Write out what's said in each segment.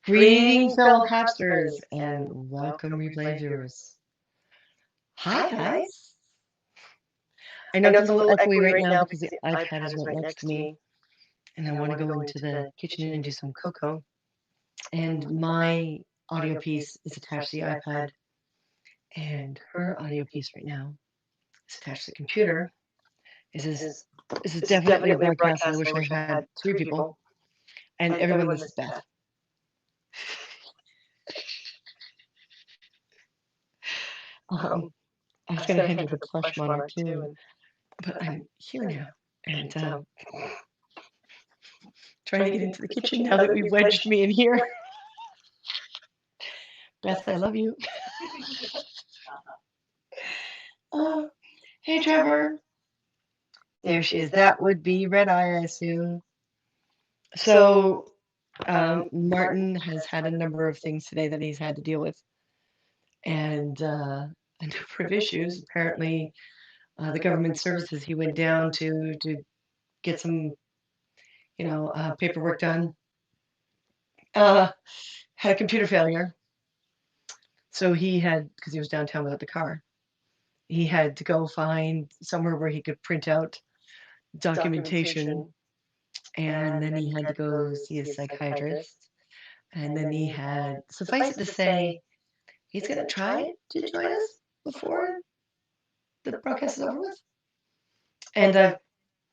Greetings, fellow Habsters, and welcome, replay viewers. Hi, guys. I know it's a little echoey right now because the iPad is right next to me, and I want to go into the kitchen and do some cocoa. And my audio piece is attached to the iPad, and her audio piece right now is attached to the computer. This is definitely a broadcast, and I wish I had 3 people, and everyone, this is Beth. I was going to hand you the plush Monarch too, but I'm here now, and trying to get into the kitchen now that we've wedged me in here. Beth, I love you. Hey, Trevor. There she is. That would be Red Eye, I assume. So, Martin has had a number of things today that he's had to deal with, and a number of issues. Apparently, the government services he went down to get some, paperwork done. Had a computer failure, so he had, because he was downtown without the car, he had to go find somewhere where he could print out documentation, and then he had to go see a psychiatrist, and then he had, suffice it to say, he's going to try to join us before the broadcast is over with. And I've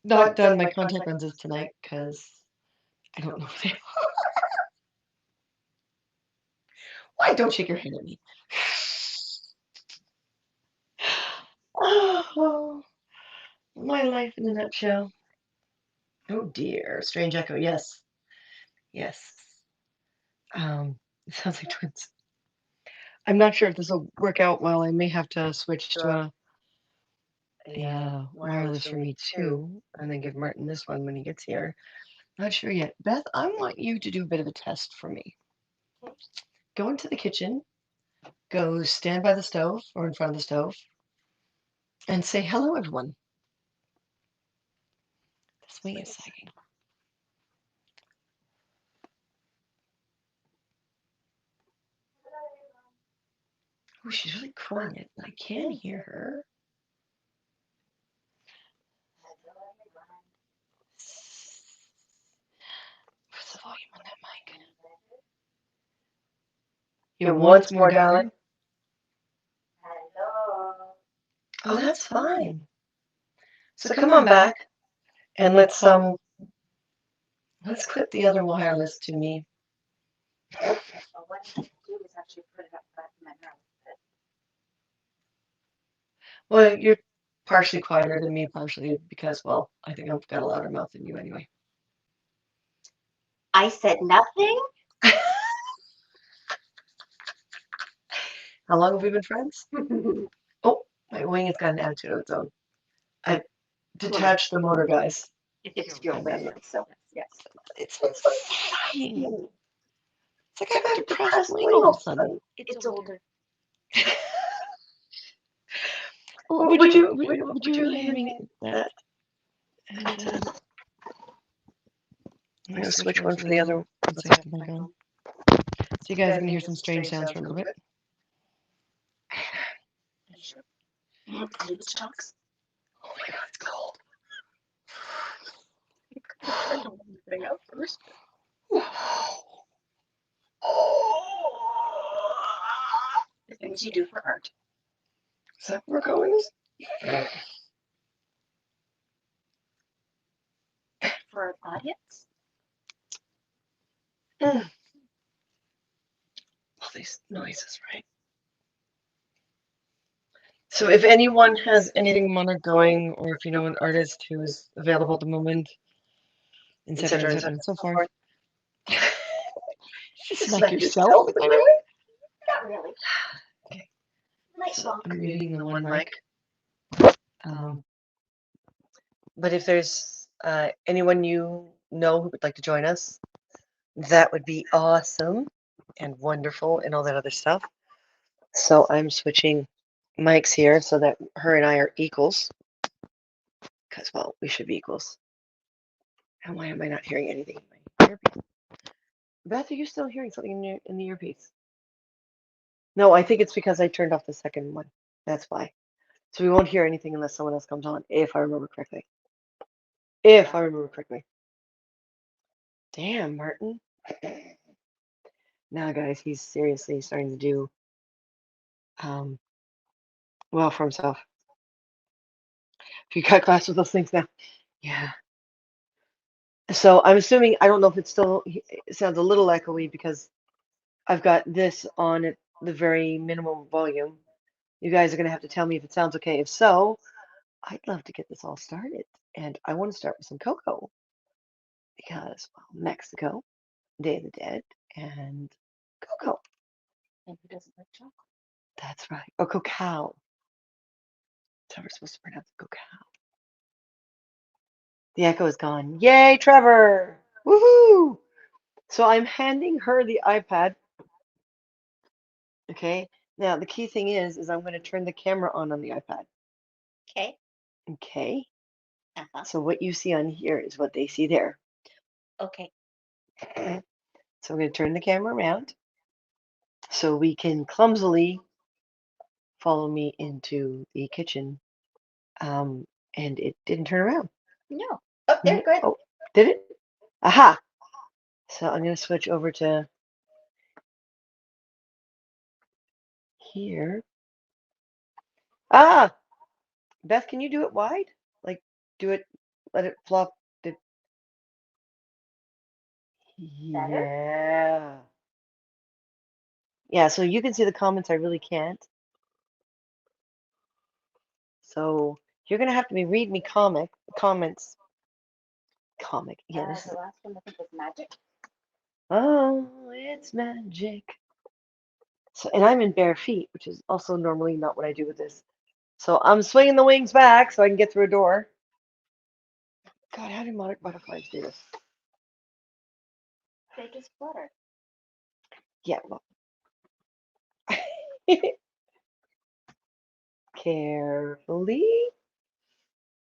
not done my contact lenses tonight because I don't know if they Why don't shake your hand at me? Oh, my life in a nutshell. Oh dear, strange echo. Yes, yes. It sounds like twins. I'm not sure if this will work out well. I may have to switch to a wireless for me too, and then give Martin this one when he gets here. Not sure yet. Beth, I want you to do a bit of a test for me. Go into the kitchen, go stand by the stove or in front of the stove, and say hello, everyone. Just wait a second. Oh, she's really quiet. I can hear her. What's the volume on that mic? You once more, darling. Hello. Oh, that's fine. So come on back and let's clip the other wireless to me. Well, what I do is actually put it up back in my mouth. Well, you're partially quieter than me, partially because, well, I think I've got a louder mouth than you anyway. I said nothing? How long have we been friends? Oh, my wing has got an attitude of its own. I detached the motor, guys. It's your memory, so yes. It's fine. It's like I got a depressed wing all of a sudden. It's older. Would you hand me that? And, I'm going to switch one for the other once I have the mic on. So you guys are going to hear some strange sounds for a little bit. It talks. Oh my God, it's cold. I don't want to bring out first. The things you do for art. Is that where we're going? For our audience? All these noises, right? So if anyone has anything Monarch going, or if you know an artist who is available at the moment, etc., and so forth. Smack yourself, by the way? Not really. Okay. Nice So walk. I'm muting the one mic. But if there's anyone you know who would like to join us, that would be awesome and wonderful and all that other stuff. So I'm switching mics here so that her and I are equals. Because, well, we should be equals. And why am I not hearing anything in my earpiece? Beth, are you still hearing something in the earpiece? No, I think it's because I turned off the second one. That's why. So we won't hear anything unless someone else comes on, if I remember correctly. If I remember correctly. Damn, Martin. Now, guys, he's seriously starting to do um, well for himself. If you cut class with those things now. Yeah. So I'm assuming, I don't know if it's still, it sounds a little echoey because I've got this on at the very minimum volume. You guys are going to have to tell me if it sounds okay. If so, I'd love to get this all started. And I want to start with some cocoa because, well, Mexico, Day of the Dead, and cocoa. And who doesn't like chocolate? That's right. Or cacao. That's how we're supposed to pronounce it, cacao. The echo is gone. Yay, Trevor! Woohoo! So I'm handing her the iPad. Okay. Now the key thing is I'm going to turn the camera on the iPad. Okay. Okay. Uh-huh. So what you see on here is what they see there. Okay. So I'm going to turn the camera around so we can clumsily follow me into the kitchen. And it didn't turn around. No. Oh, there, good. Oh, did it? Aha! So I'm going to switch over to here. Ah! Beth, can you do it wide? Like, do it, let it flop. The... Better? Yeah. Yeah, so you can see the comments. I really can't. So you're going to have to read me comments. Comic. Yeah, this is. The last one I think was magic. Oh, it's magic. So, and I'm in bare feet, which is also normally not what I do with this. So I'm swinging the wings back so I can get through a door. God, how do monarch butterflies do this? They just flutter. Yeah, well. Carefully,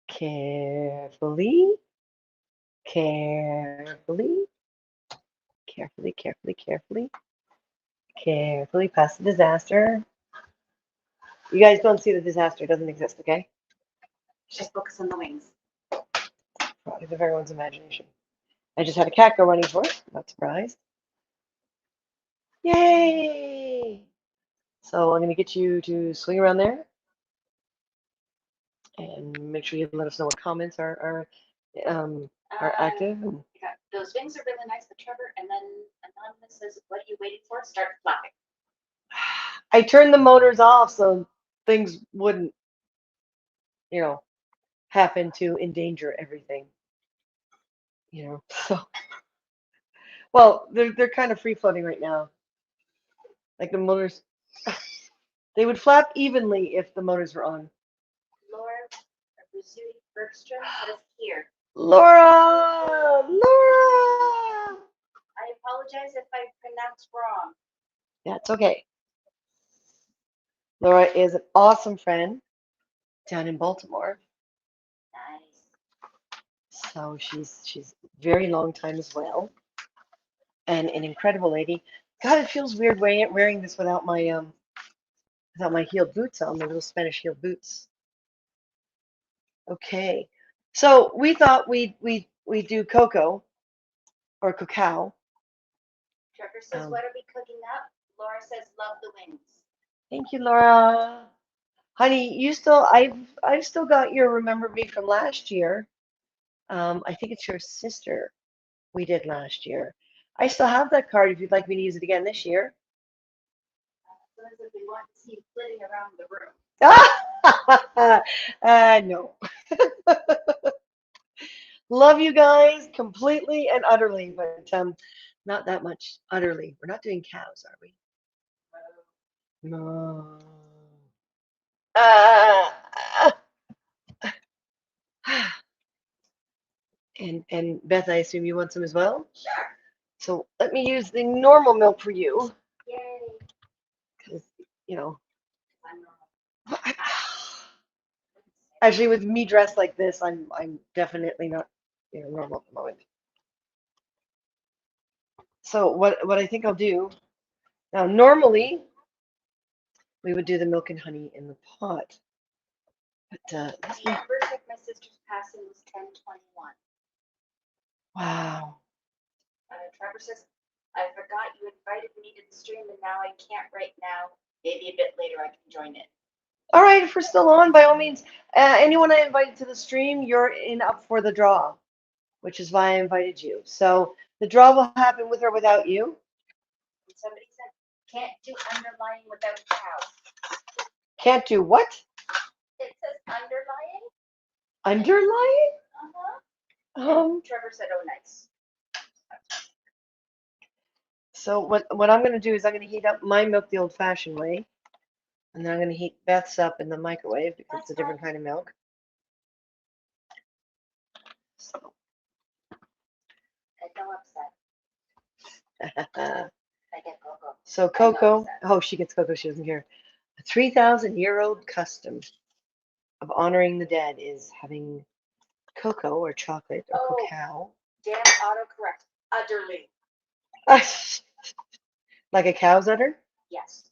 carefully, carefully, carefully, carefully, carefully, carefully past the disaster. You guys don't see the disaster. It doesn't exist, okay? Just focus on the wings. Product of everyone's imagination. I just had a cat go running for it. Not surprised. Yay! So I'm going to get you to swing around there and make sure you let us know what comments are active. And Yeah, those wings are really nice, but Trevor, and then Anonymous says, what are you waiting for? Start flapping. I turned the motors off so things wouldn't, happen to endanger everything. So well, they're kind of free floating right now. Like the motors, they would flap evenly if the motors were on. Laura Bergstrom says here. Laura! I apologize if I pronounced wrong. That's okay. Laura is an awesome friend down in Baltimore. Nice. So she's very long time as well, and an incredible lady. God, it feels weird wearing this without my heeled boots on, my little Spanish heeled boots. Okay, so we thought we'd do cocoa or cacao. Trevor says, what are we cooking up? Laura says, love the wings. Thank you, Laura. Honey, I've still got your Remember Me from last year. I think it's your sister we did last year. I still have that card if you'd like me to use it again this year. Says if we want to see you flitting around the room. No. Love you guys completely and utterly, but not that much utterly. We're not doing cows, are we? No. Ah. And Beth, I assume you want some as well? Sure. So let me use the normal milk for you. Yay. Because, I'm normal. actually with me dressed like this, I'm definitely not normal at the moment. So what I think I'll do now, normally we would do the milk and honey in the pot, but this The anniversary of my sister's passing was 10/21. wow. Trevor says, I forgot you invited me to the stream and now I can't right now. Maybe a bit later I can join in. All right, if we're still on, by all means, anyone I invited to the stream, you're in up for the draw, which is why I invited you. So the draw will happen with or without you. And somebody said, can't do underlying without cow. Can't do what? It says underlying. Underlying? Trevor said, oh, nice. So what I'm going to do is I'm going to heat up my milk the old-fashioned way, and then I'm going to heat Beth's up in the microwave because it's a different kind of milk. So. I go upset. I get cocoa. So cocoa, oh, she gets cocoa, she doesn't care. A 3,000-year-old custom of honoring the dead is having cocoa or chocolate or cacao. Dan autocorrect. Udderly. Like a cow's udder? Yes.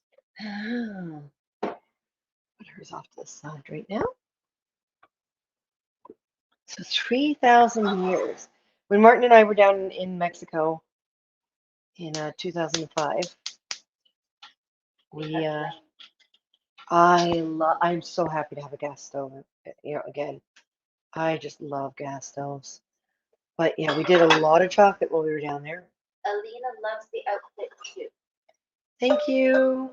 Oh. Put hers off to the side right now. So 3,000 years. When Martin and I were down in Mexico in 2005, I'm so happy to have a gas stove. Again, I just love gas stoves. But yeah, we did a lot of chocolate while we were down there. Alina loves the outfit too. Thank you.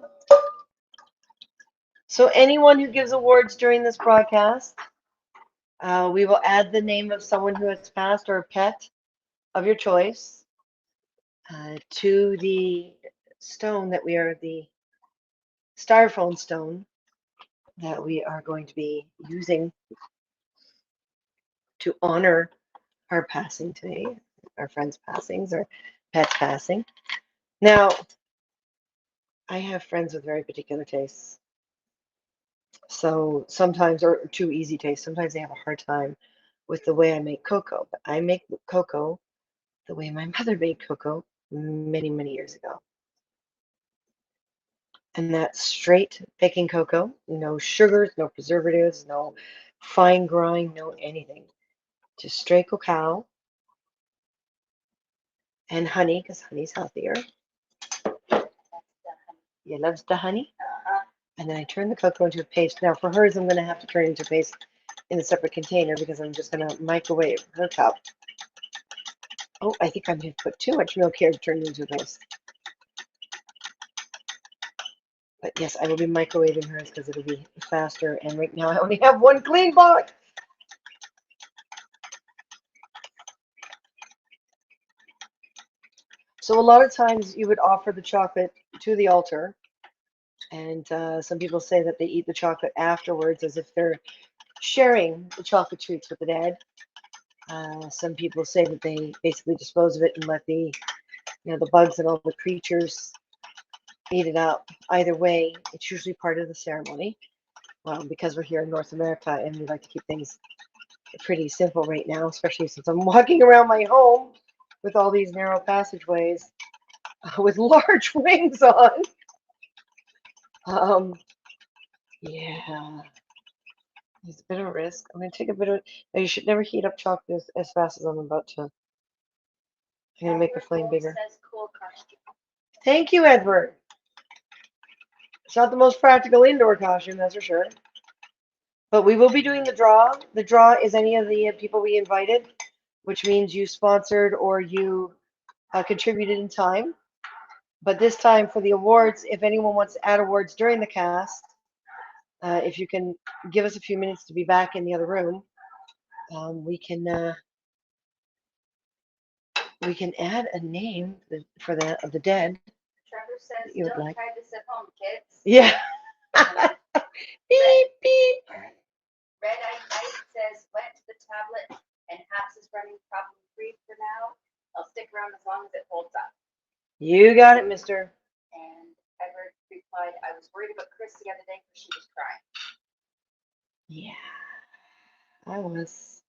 So anyone who gives awards during this broadcast, we will add the name of someone who has passed or a pet of your choice to the stone that we are, the styrofoam stone that we are going to be using to honor our passing today, our friends' passings or pets passing. Now, I have friends with very particular tastes. So sometimes, or too easy taste, sometimes they have a hard time with the way I make cocoa. But I make cocoa the way my mother made cocoa many, many years ago. And that's straight baking cocoa, no sugars, no preservatives, no fine grind, no anything. Just straight cacao and honey, because honey's healthier. You loves the honey? And then I turn the cocoa into a paste. Now for hers, I'm going to have to turn it into paste in a separate container because I'm just going to microwave her cup. Oh, I think I'm going to put too much milk here to turn it into a paste. But yes, I will be microwaving hers because it'll be faster. And right now I only have one clean box. So a lot of times you would offer the chocolate to the altar. And some people say that they eat the chocolate afterwards as if they're sharing the chocolate treats with the dead. Some people say that they basically dispose of it and let the bugs and all the creatures eat it up. Either way, it's usually part of the ceremony. Well, because we're here in North America and we like to keep things pretty simple right now, especially since I'm walking around my home with all these narrow passageways with large wings on. Yeah, it's a bit of a risk. I'm going to take a bit of. Now you should never heat up chocolate as fast as I'm about to. I'm going to make the flame bigger. Thank you, Edward. It's not the most practical indoor costume, that's for sure. But we will be doing the draw. The draw is any of the people we invited, which means you sponsored or you contributed in time. But this time for the awards, if anyone wants to add awards during the cast, if you can give us a few minutes to be back in the other room, we can add a name for of the dead. Trevor says, you would don't like. try this at home, kids. Yeah. Beep, beep. Red Eye Knight says, went to the tablet and Haps is running problem free for now. I'll stick around as long as it holds up. You got it, mister. And Edward replied, I was worried about Chris the other day because she was crying. Yeah, I was.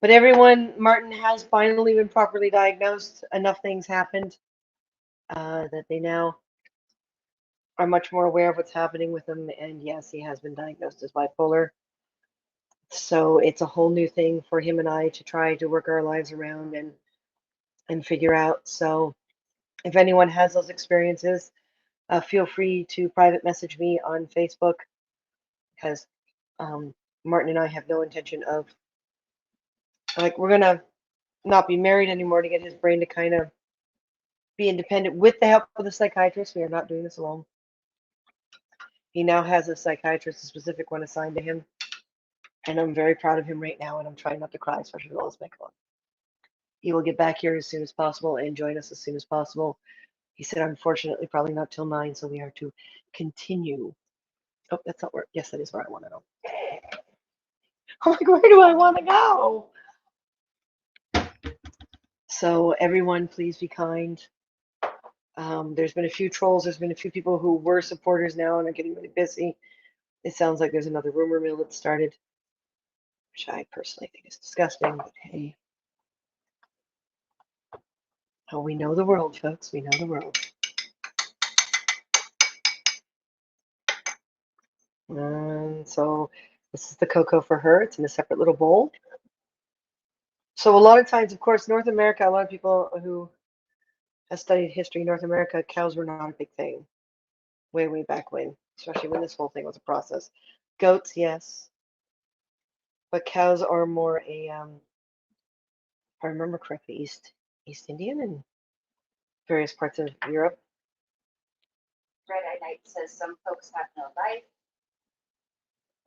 But everyone, Martin has finally been properly diagnosed. Enough things happened that they now are much more aware of what's happening with him. And yes, he has been diagnosed as bipolar. So it's a whole new thing for him and I to try to work our lives around and figure out. So if anyone has those experiences, feel free to private message me on Facebook because um, Martin and I have no intention of, like, we're gonna not be married anymore to get his brain to kind of be independent with the help of the psychiatrist. We are not doing this alone. He now has a psychiatrist, a specific one assigned to him, and I'm very proud of him right now. And I'm trying not to cry, especially with all this makeup on. He will get back here as soon as possible and join us as soon as possible. He said, unfortunately, probably not till 9, so we are to continue. Oh, that's not where. Yes, that is where I want to go. I'm like, where do I want to go? So everyone, please be kind. There's been a few trolls. There's been a few people who were supporters now and are getting really busy. It sounds like there's another rumor mill that started, which I personally think is disgusting. But hey, oh, we know the world, folks. We know the world. And so this is the cocoa for her. It's in a separate little bowl. So a lot of times, of course, North America, a lot of people who have studied history, North America, cows were not a big thing way, way back when, especially when this whole thing was a process. Goats, yes, but cows are more a, if I remember correctly, East Indian and various parts of Europe. Red Eye Knight says some folks have no life.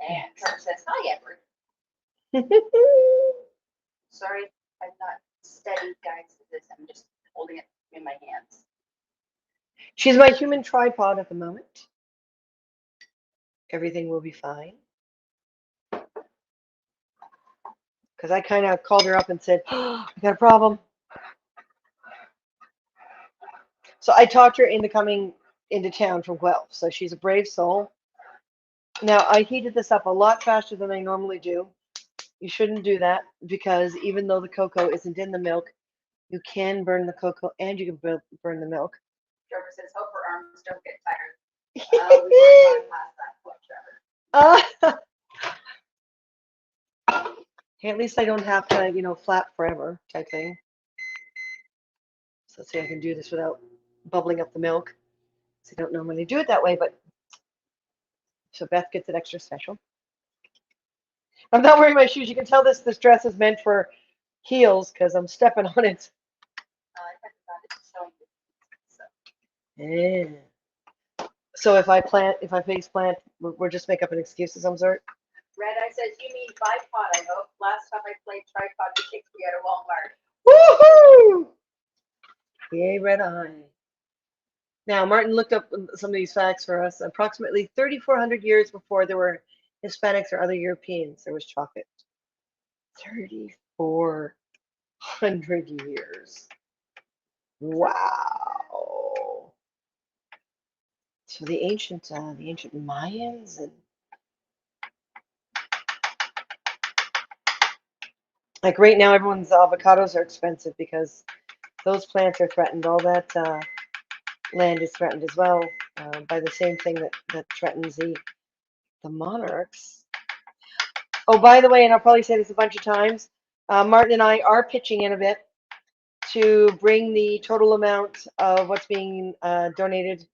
And Trevor says, hi, Edward. Sorry, I'm not steady, guys, to this. I'm just holding it in my hands. She's my human tripod at the moment. Everything will be fine. Because I kind of called her up and said, oh, I got a problem. So I talked her into coming into town from Guelph. So she's a brave soul. Now, I heated this up a lot faster than I normally do. You shouldn't do that because even though the cocoa isn't in the milk, you can burn the cocoa and you can burn the milk. Trevor says, hope her arms don't get tired. We've already gone past that point, Trevor. Hey, at least I don't have to, flap forever type thing. So let's see, I can do this without bubbling up the milk. So I don't normally do it that way, but so Beth gets it extra special. I'm not wearing my shoes. You can tell this dress is meant for heels because I'm stepping on it. Yeah. So if I face plant, we're just make up an excuse of some sort. Red Eye says, you mean bipod, I hope. Last time I played tripod with Shakespeare at a Walmart. Woohoo! Yay, Red Eye. Now, Martin looked up some of these facts for us. Approximately 3,400 years before there were Hispanics or other Europeans, there was chocolate. 3,400 years. Wow. So the ancient Mayans and like right now, everyone's avocados are expensive because those plants are threatened. All that land is threatened as well by the same thing that threatens the monarchs. Oh, by the way, and I'll probably say this a bunch of times, Martin and I are pitching in a bit to bring the total amount of what's being donated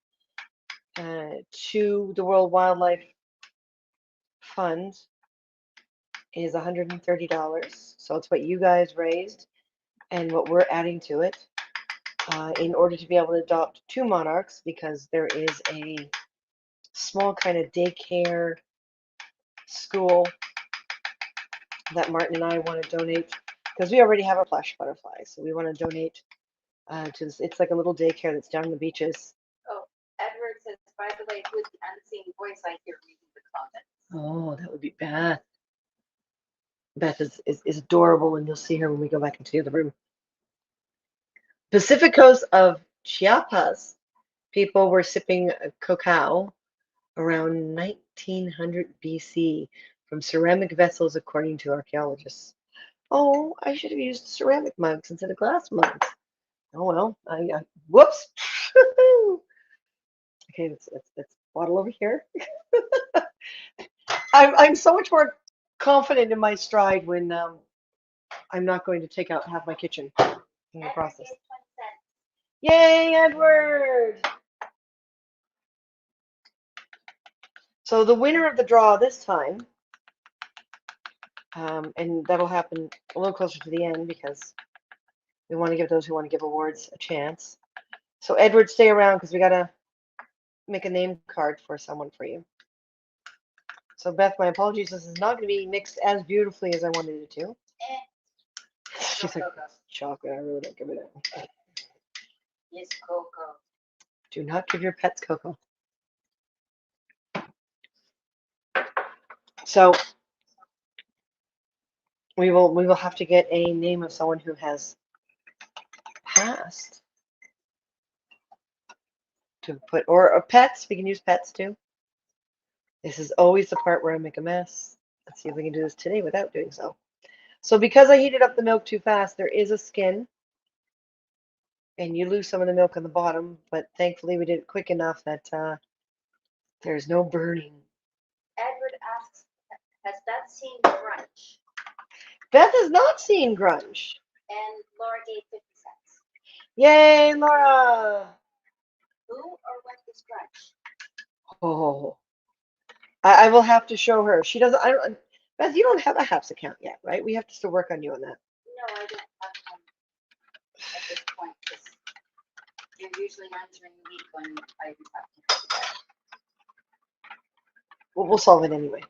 to the World Wildlife Fund is $130. So it's what you guys raised and what we're adding to it in order to be able to adopt 2 monarchs because there is a small kind of daycare school that Martin and I want to donate because we already have a plush butterfly. So we want to donate to this. It's like a little daycare that's down the beaches. Oh, Edward says, by the way, who's the unseen voice I hear reading the comments? Oh, that would be Beth. Beth is adorable, and you'll see her when we go back into the other room. Pacific coast of Chiapas, people were sipping cacao around 1900 BC from ceramic vessels, according to archaeologists. Oh, I should have used ceramic mugs instead of glass mugs. Oh well, whoops. Okay, let's bottle over here. I'm so much more confident in my stride when I'm not going to take out half my kitchen in the Edward process. gave 20 cents. Yay, Edward! So the winner of the draw this time, and that'll happen a little closer to the end because we want to give those who want to give awards a chance. So Edward, stay around because we gotta make a name card for someone for you. So Beth, my apologies. This is not going to be mixed as beautifully as I wanted it to. She's like, chocolate. I really don't give it a. Yes, cocoa. Do not give your pets cocoa. So we will have to get a name of someone who has passed to put, or pets. We can use pets too. This is always the part where I make a mess. Let's see if we can do this today without doing so. So because I heated up the milk too fast, there is a skin, and you lose some of the milk on the bottom. But thankfully, we did it quick enough that there's no burning. Edward asks, has Beth seen Grunch? Beth has not seen Grunge. And Laura gave 50 cents. Yay, Laura! Who or what is Grunch? Oh, I will have to show her. She doesn't. I don't. Beth, you don't have a HAPS account yet, right? We have to still work on you on that. No, I don't have one at this point. You're usually answering me when I have to. We'll solve it anyway.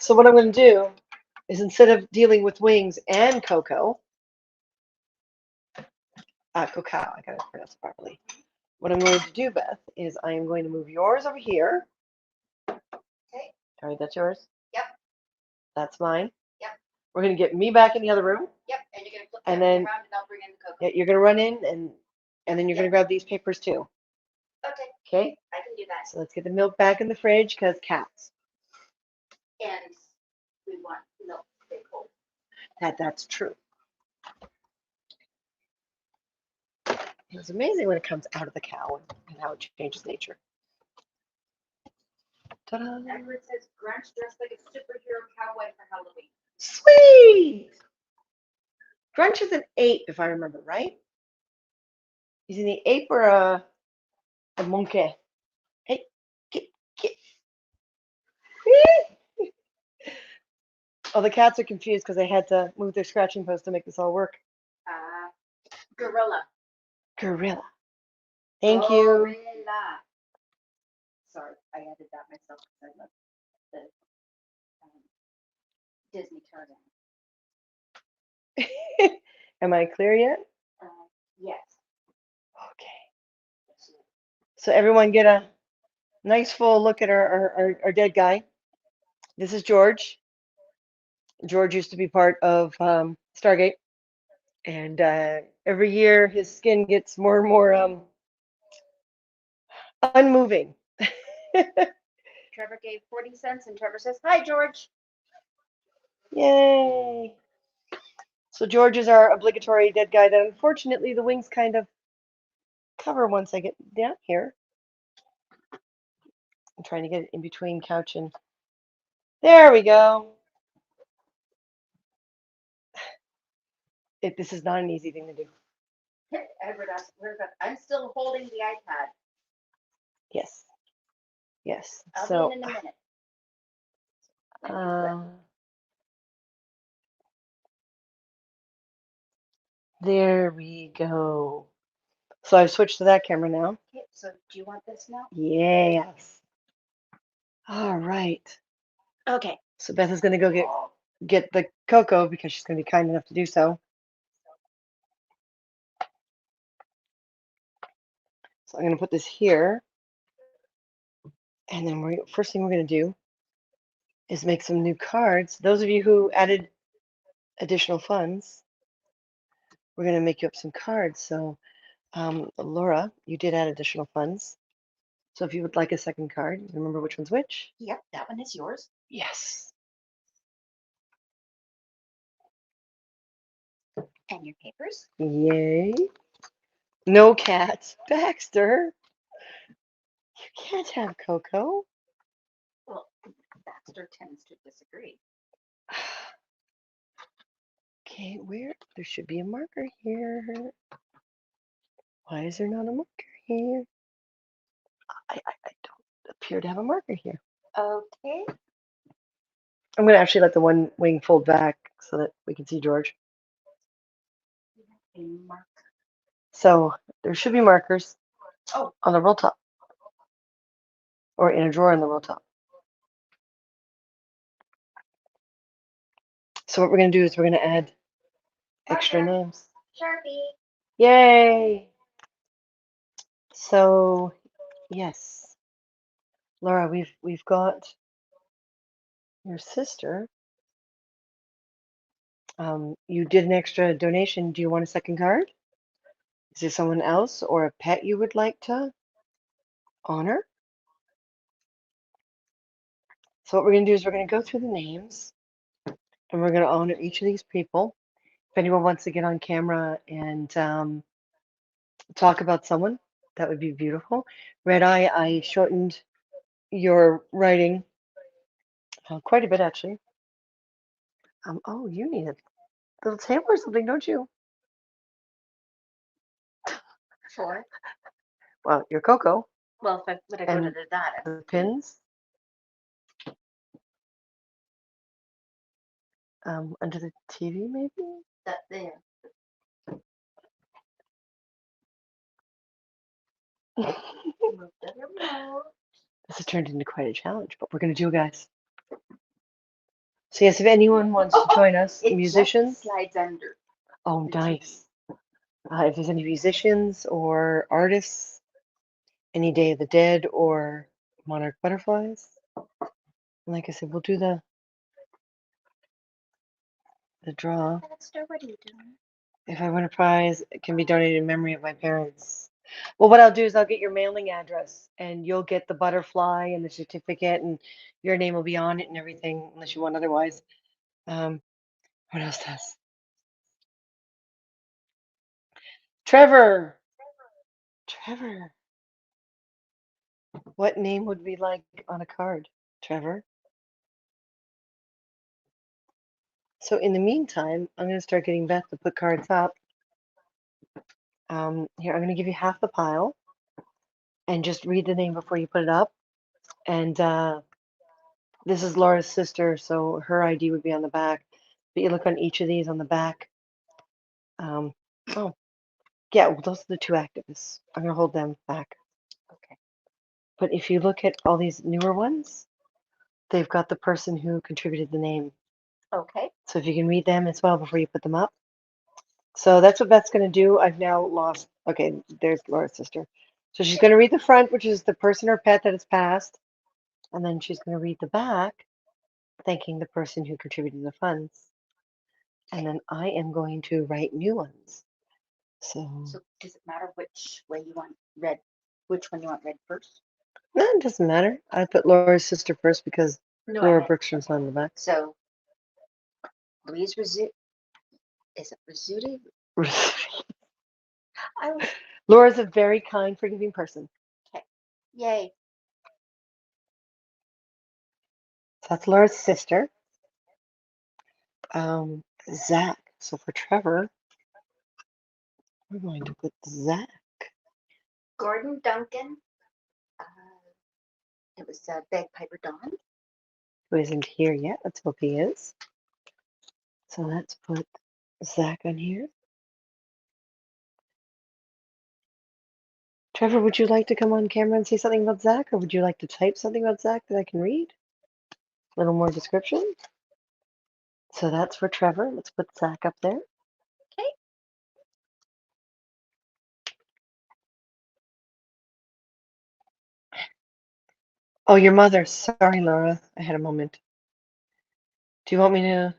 So what I'm going to do is instead of dealing with wings and cocoa, cacao, I got to pronounce it properly. What I'm going to do, Beth, is I am going to move yours over here. Okay. All right, that's yours. Yep. That's mine. Yep. We're going to get me back in the other room. Yep. And you're going to flip and everything then around and I'll bring in the cocoa. yeah, you're going to run in and then you're going to grab these papers too. Okay. Okay. I can do that. So let's get the milk back in the fridge because cats. And we want milk to stay cold. That's true. It's amazing when it comes out of the cow and how it changes nature. Ta-da. Edward says Grunch dressed like a superhero cowboy for Halloween. Sweet! Grunch is an ape, if I remember right. Is he an ape or a monkey? Hey, get. Oh, the cats are confused because they had to move their scratching post to make this all work. Gorilla. Gorilla. Thank you. Gorilla. Sorry, I added that myself because I love the Disney turn. Am I clear yet? Yes. Okay. So everyone get a nice full look at our dead guy. This is George. George used to be part of Stargate. And every year his skin gets more and more unmoving. Trevor gave 40 cents and Trevor says, hi, George. Yay. So George is our obligatory dead guy that unfortunately the wings kind of cover once I get down here. I'm trying to get it in between couch and there we go. This is not an easy thing to do. Edward asked, I'm still holding the iPad. Yes. Yes. I'll be in a minute. There we go. So I've switched to that camera now. Okay, so do you want this now? Yes. All right. Okay. So Beth is going to go get the cocoa because she's going to be kind enough to do so. So I'm going to put this here. And then first thing we're going to do is make some new cards. Those of you who added additional funds, we're going to make you up some cards. So Laura, you did add additional funds. So if you would like a second card, remember which one's which? Yep, that one is yours. Yes. And your papers? Yay. No cats. Baxter, you can't have Coco. Well, Baxter tends to disagree. Okay, where? There should be a marker here. Why is there not a marker here? I don't appear to have a marker here. Okay. I'm going to actually let the one wing fold back so that we can see George. A mark. So there should be markers Oh. on the roll top or in a drawer on the roll top. So what we're going to do is we're going to add extra Marker. names. Sharpie. Yay! So yes, Laura, we've got your sister. You did an extra donation. Do you want a second card? Is there someone else or a pet you would like to honor? So what we're going to do is we're going to go through the names and we're going to honor each of these people. If anyone wants to get on camera and talk about someone, that would be beautiful. Red Eye, I shortened your writing quite a bit, actually. Oh, you need a little table or something, don't you? Sure. Well, you're Coco. Well, if I would I go to that? The pins. Under the TV, maybe? That there. This has turned into quite a challenge, but we're going to do it, guys. So yes, if anyone wants to join us, It musicians. just slides under. Oh, nice. If there's any musicians or artists, any Day of the Dead or Monarch butterflies. And like I said, we'll do the draw. Baxter, what are you doing? If I win a prize, it can be donated in memory of my parents. Well, what I'll do is I'll get your mailing address and you'll get the butterfly and the certificate and your name will be on it and everything, unless you want otherwise. What else does? Trevor. Trevor. What name would we like on a card, Trevor? So in the meantime, I'm going to start getting Beth to put cards up. Here, I'm going to give you half the pile and just read the name before you put it up. And this is Laura's sister, so her ID would be on the back. But you look on each of these on the back. Oh, yeah, well, those are the two activists. I'm going to hold them back. Okay. But if you look at all these newer ones, they've got the person who contributed the name. Okay. So if you can read them as well before you put them up. So that's what Beth's going to do. I've now lost. Okay, there's Laura's sister. So she's going to read the front, which is the person or pet that has passed. And then she's going to read the back, thanking the person who contributed the funds. And then I am going to write new ones. So does it matter which way you want red? Which one you want red first? no, it doesn't matter. I put Laura's sister first because Laura Bergstrom's on the back. So Louise Rizzuti. Is it Rizzuti? Laura's a very kind, forgiving person. Okay. Yay. So that's Laura's sister. Zach. So for Trevor, we're going to put Zach. Gordon Duncan. It was Bagpiper Dawn. Who isn't here yet. Let's hope he is. So let's put Zach on here. Trevor, would you like to come on camera and say something about Zach, or would you like to type something about Zach that I can read? A little more description. So that's for Trevor. Let's put Zach up there. Okay. Oh, your mother. Sorry, Laura. I had a moment. Do you want me to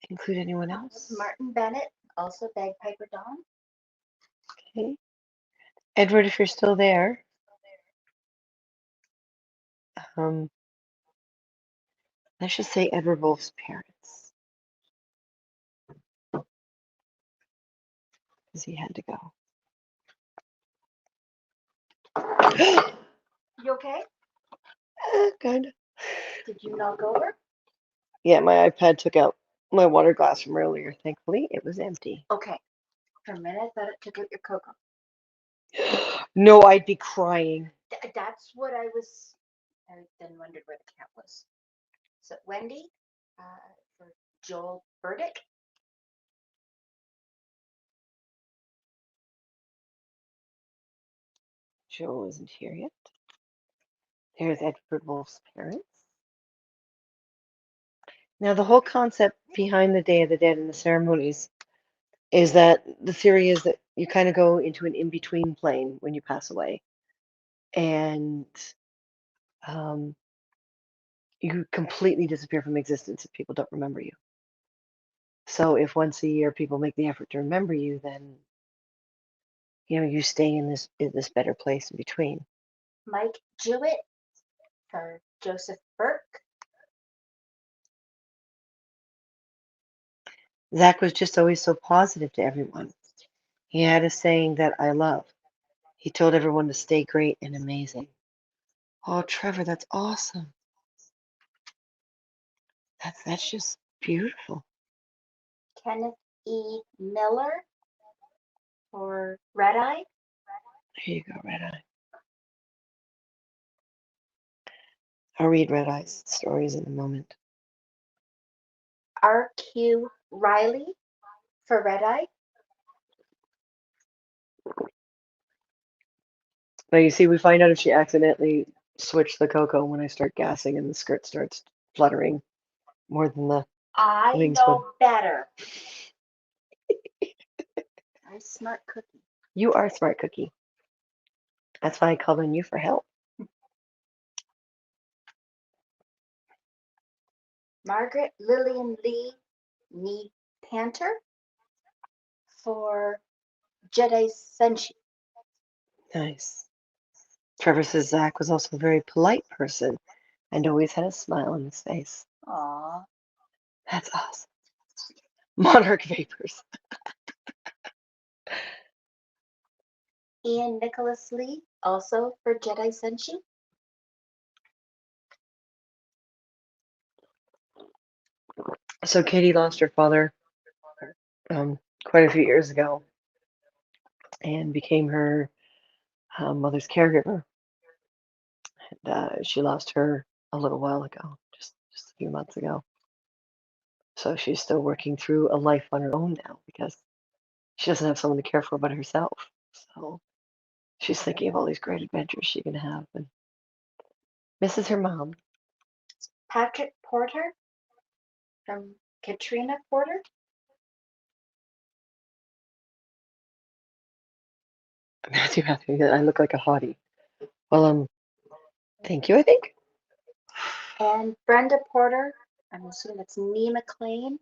include anyone else? Martin Bennett, also Bagpiper Dawn. Okay. Edward, if you're still there. Let's just say Edward Wolf's parents. because he had to go. You okay? Kind of. Did you knock over? Yeah, my iPad took out my water glass from earlier. Thankfully, it was empty. Okay. For a minute, I thought it took out your cocoa. No, I'd be crying. That's what I was. I then wondered where the cat was. So Wendy, for Joel Burdick. Joel isn't here yet. There's Edward Wolf's parents. Now, the whole concept behind the Day of the Dead and the ceremonies is that the theory is that you kind of go into an in-between plane when you pass away. And um, you completely disappear from existence if people don't remember you. So if once a year people make the effort to remember you, then you stay in this better place in between. Mike Jewett for Joseph Burke. Zach was just always so positive to everyone. He had a saying that I love. He told everyone to stay great and amazing. Oh, Trevor, that's awesome. That's just beautiful. Kenneth E. Miller for Red Eye. Here you go, Red Eye. I'll read Red Eye's stories in a moment. R.Q. Riley for Red Eye. Now you see, we find out if she accidentally switched the cocoa when I start gassing and the skirt starts fluttering more than the I wings know would. better. I'm smart cookie. You are smart, Cookie. That's why I called on you for help. Margaret Lillian Lee Nee Panter for Jedi Senshi. Nice. Trevor says Zach was also a very polite person and always had a smile on his face. Aww. That's awesome. Monarch Vapors. Ian Nicholas Lee, also for Jedi Senshi. So Katie lost her father quite a few years ago and became her mother's caregiver. And she lost her a little while ago, just a few months ago. So she's still working through a life on her own now because she doesn't have someone to care for but herself. So she's thinking of all these great adventures she can have and misses her mom. Patrick Porter from Katrina Porter. Matthew, I look like a hottie. Well, thank you, I think. And Brenda Porter, I'm assuming it's Nee McLean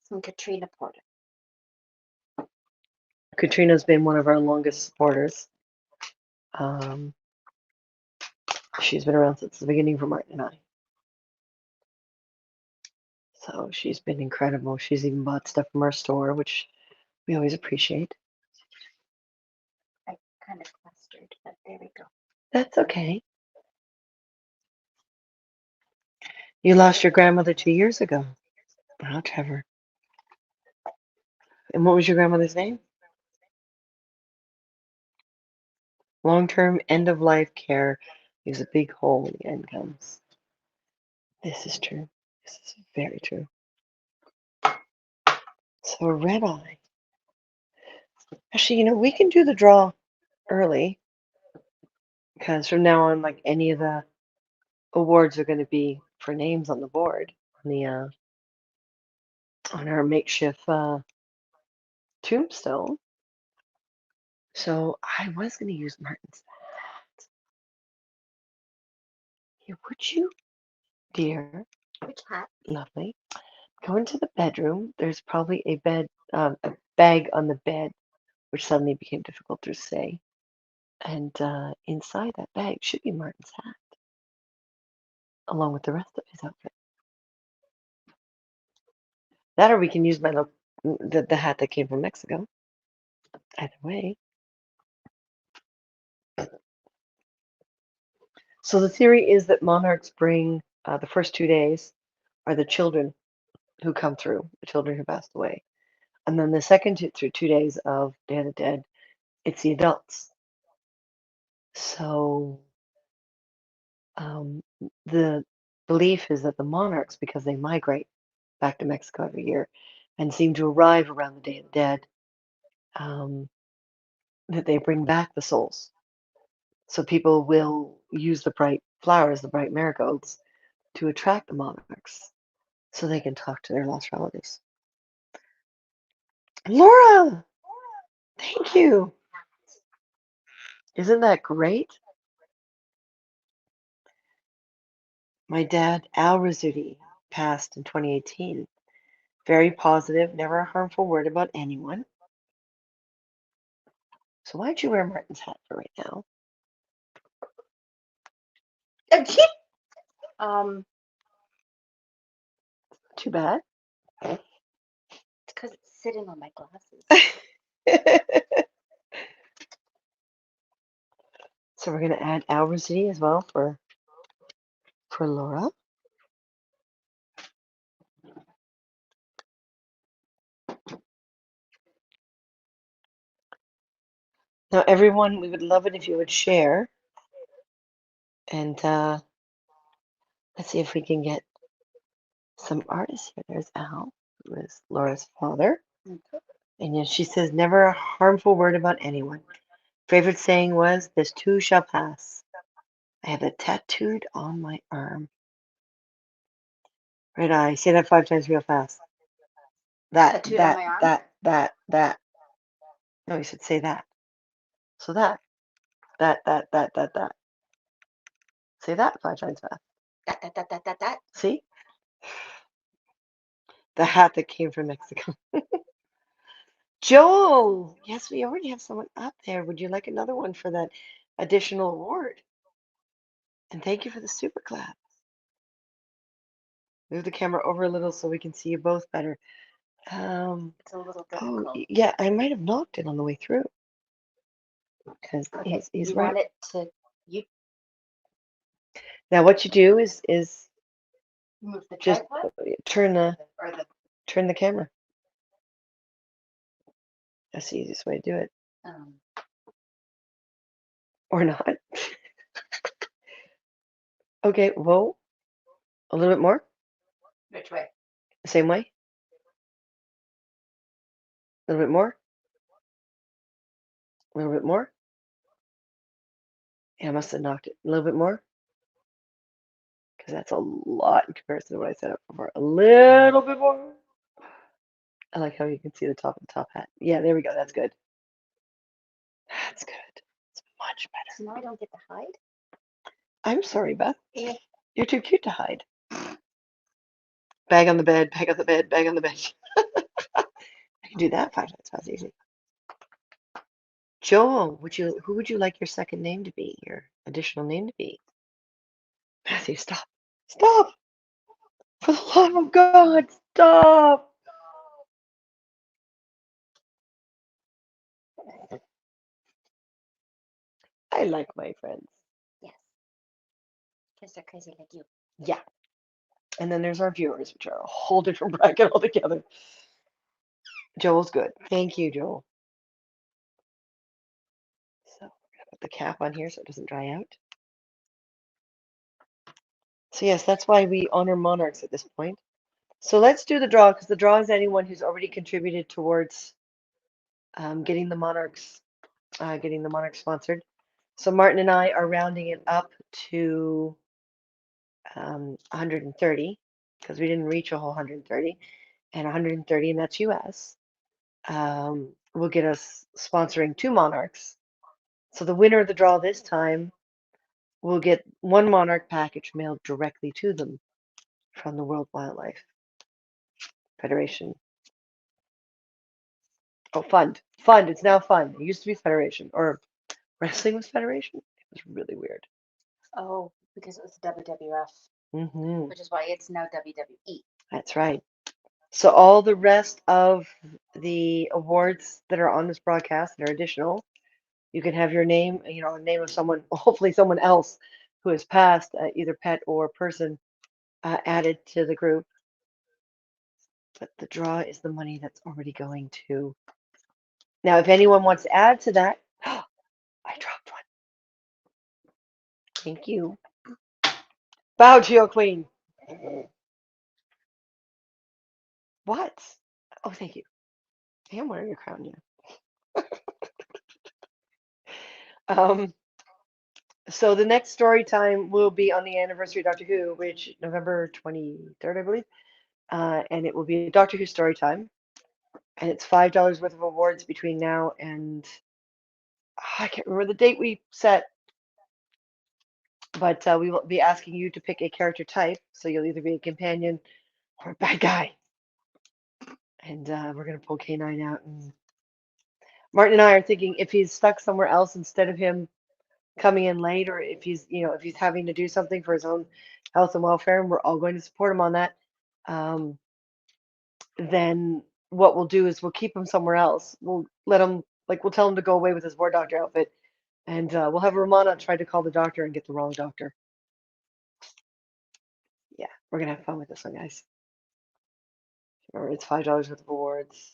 from Katrina Porter. Katrina's been one of our longest supporters. She's been around since the beginning for Martin and I. So she's been incredible. She's even bought stuff from our store, which we always appreciate. I kind of clustered, but there we go. That's okay. You lost your grandmother 2 years ago. Oh, Trevor. And what was your grandmother's name? Long-term end-of-life care leaves a big hole when the end comes. This is true. This is very true. So Red Eye. Actually, we can do the draw early because from now on, like any of the awards are going to be for names on the board on the on our makeshift tombstone. So I was going to use Martin's hat. Here, would you, dear? Which hat? Lovely. Go into the bedroom. There's probably a bag on the bed, which suddenly became difficult to say. And inside that bag should be Martin's hat, along with the rest of his outfit. That, or we can use the hat that came from Mexico. Either way. So the theory is that monarchs bring the first 2 days are the children who come through, the children who passed away. And then the second through 2 days of Day of the Dead, it's the adults. So the belief is that the monarchs, because they migrate back to Mexico every year and seem to arrive around the Day of the Dead, um, that they bring back the souls. So people will use the bright flowers, the bright marigolds, to attract the monarchs so they can talk to their lost relatives. Laura, thank you. Isn't that great? My dad, Al Rizzuti, passed in 2018. Very positive, never a harmful word about anyone. So why'd you wear Martin's hat for right now? Um, Too bad. it's because it's sitting on my glasses. So we're gonna add Al Rizzuti as well for Laura. Now, everyone, we would love it if you would share. And let's see if we can get some artists here. There's Al, who is Laura's father. And yes, she says, never a harmful word about anyone. Favorite saying was, this too shall pass. I have it tattooed on my arm. Red eye. Say that 5 times real fast. Tattooed on my arm? That. No, you should say that. So that. Say that 5 times fast. That. See? The hat that came from Mexico. Joel! Yes, we already have someone up there. Would you like another one for that additional award? And thank you for the super clap. Move the camera over a little so we can see you both better. It's a little difficult. Yeah, I might have knocked it on the way through. Because Okay, he's you right. want it to Now what you do is move the just tripod turn the or the camera. That's the easiest way to do it. Or not. Okay, whoa. A little bit more. which way? Same way. A little bit more. A little bit more. Yeah, I must have knocked it. A little bit more. Because that's a lot in comparison to what I set up before. A little bit more. I like how you can see the top of the top hat. Yeah, there we go. That's good. That's good. It's much better. So now I don't get to hide? I'm sorry, Beth. You're too cute to hide. Bag on the bed, bag on the bed, bag on the bed. I can do that 5 times fast easy. Joel, who would you like your second name to be? Your additional name to be? Matthew, stop. Stop! For the love of God, stop! I like my friends. Yes. Because they're crazy like you. Yeah. And then there's our viewers, which are a whole different bracket altogether. Joel's good. Thank you, Joel. So we're gonna put the cap on here so it doesn't dry out. So yes, that's why we honor monarchs at this point. So let's do the draw, because the draw is anyone who's already contributed towards getting the monarchs sponsored. So Martin and I are rounding it up to 130 because we didn't reach a whole 130, and 130, and that's US, will get us sponsoring 2 monarchs. So the winner of the draw this time will get 1 monarch package mailed directly to them from the World Wildlife Federation. Oh, fund. Fund. It's now fund. It used to be Federation, or wrestling was Federation. It was really weird. Oh, because it was WWF, Mm-hmm. which is why it's now WWE. That's right. So all the rest of the awards that are on this broadcast that are additional, you can have your name, name of someone, hopefully someone else who has passed, either pet or person, added to the group. But the draw is the money that's already going to. Now, if anyone wants to add to that, I dropped one. Thank you. Bow to your queen. What? Oh, thank you. I am wearing a crown, yeah. Um, so the next story time will be on the anniversary of Doctor Who, which November 23rd, I believe. And it will be a Doctor Who story time. And it's $5 worth of awards between now and I can't remember the date we set, but we will be asking you to pick a character type. So you'll either be a companion or a bad guy. And we're going to pull K9 out. And Martin and I are thinking if he's stuck somewhere else instead of him coming in late, or if if he's having to do something for his own health and welfare, and we're all going to support him on that, um, then what we'll do is we'll keep him somewhere else. We'll let him, we'll tell him to go away with his war doctor outfit, and we'll have Romana try to call the doctor and get the wrong doctor. Yeah, we're gonna have fun with this one, guys. Remember, it's $5 worth of awards,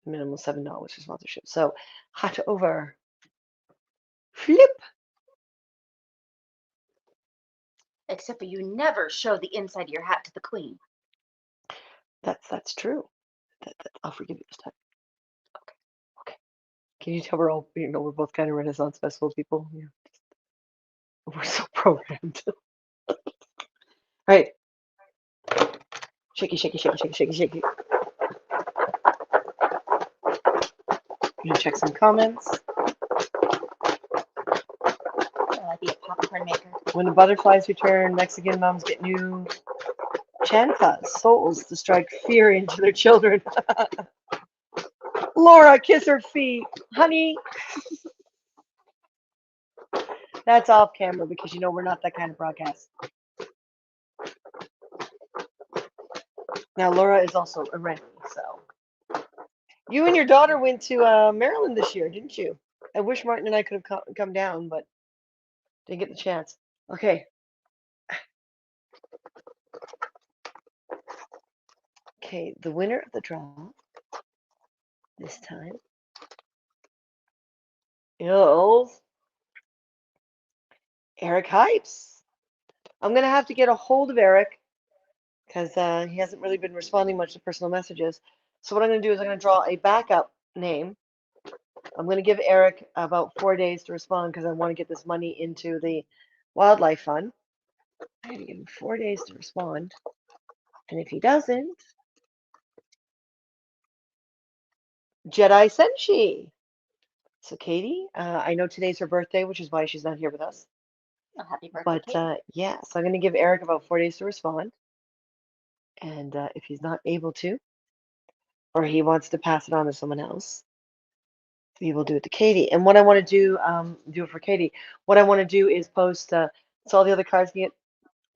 minimum $7 for sponsorship. So hot over, flip. Except for you never show the inside of your hat to the queen. That's true. I'll forgive you this time. Okay. Can you tell we're all we're both kind of Renaissance festival people? Yeah. We're so programmed. All right. Shaky, shaky, shaky, shaky, shaky, shaky. I'm gonna check some comments. I'd be a popcorn maker. When the butterflies return, Mexican moms get new chantas, souls, to strike fear into their children. Laura, kiss her feet. Honey. That's off camera because we're not that kind of broadcast. Now, Laura is also a Rennie, so. You and your daughter went to Maryland this year, didn't you? I wish Martin and I could have come down, but didn't get the chance. Okay. Okay, the winner of the draw this time is Eric Hypes. I'm going to have to get a hold of Eric because he hasn't really been responding much to personal messages. So what I'm going to do is I'm going to draw a backup name. I'm going to give Eric about 4 days to respond because I want to get this money into the wildlife fund. I'm going to give him 4 days to respond. And if he doesn't, Jedi Senshi. So Katie, I know today's her birthday, which is why she's not here with us. Oh, happy birthday, But Kate. yeah, so I'm going to give Eric about 4 days to respond. And if he's not able to, or he wants to pass it on to someone else, we will do it to Katie. And what I want to do it for Katie. What I want to do is post, so all the other cards can get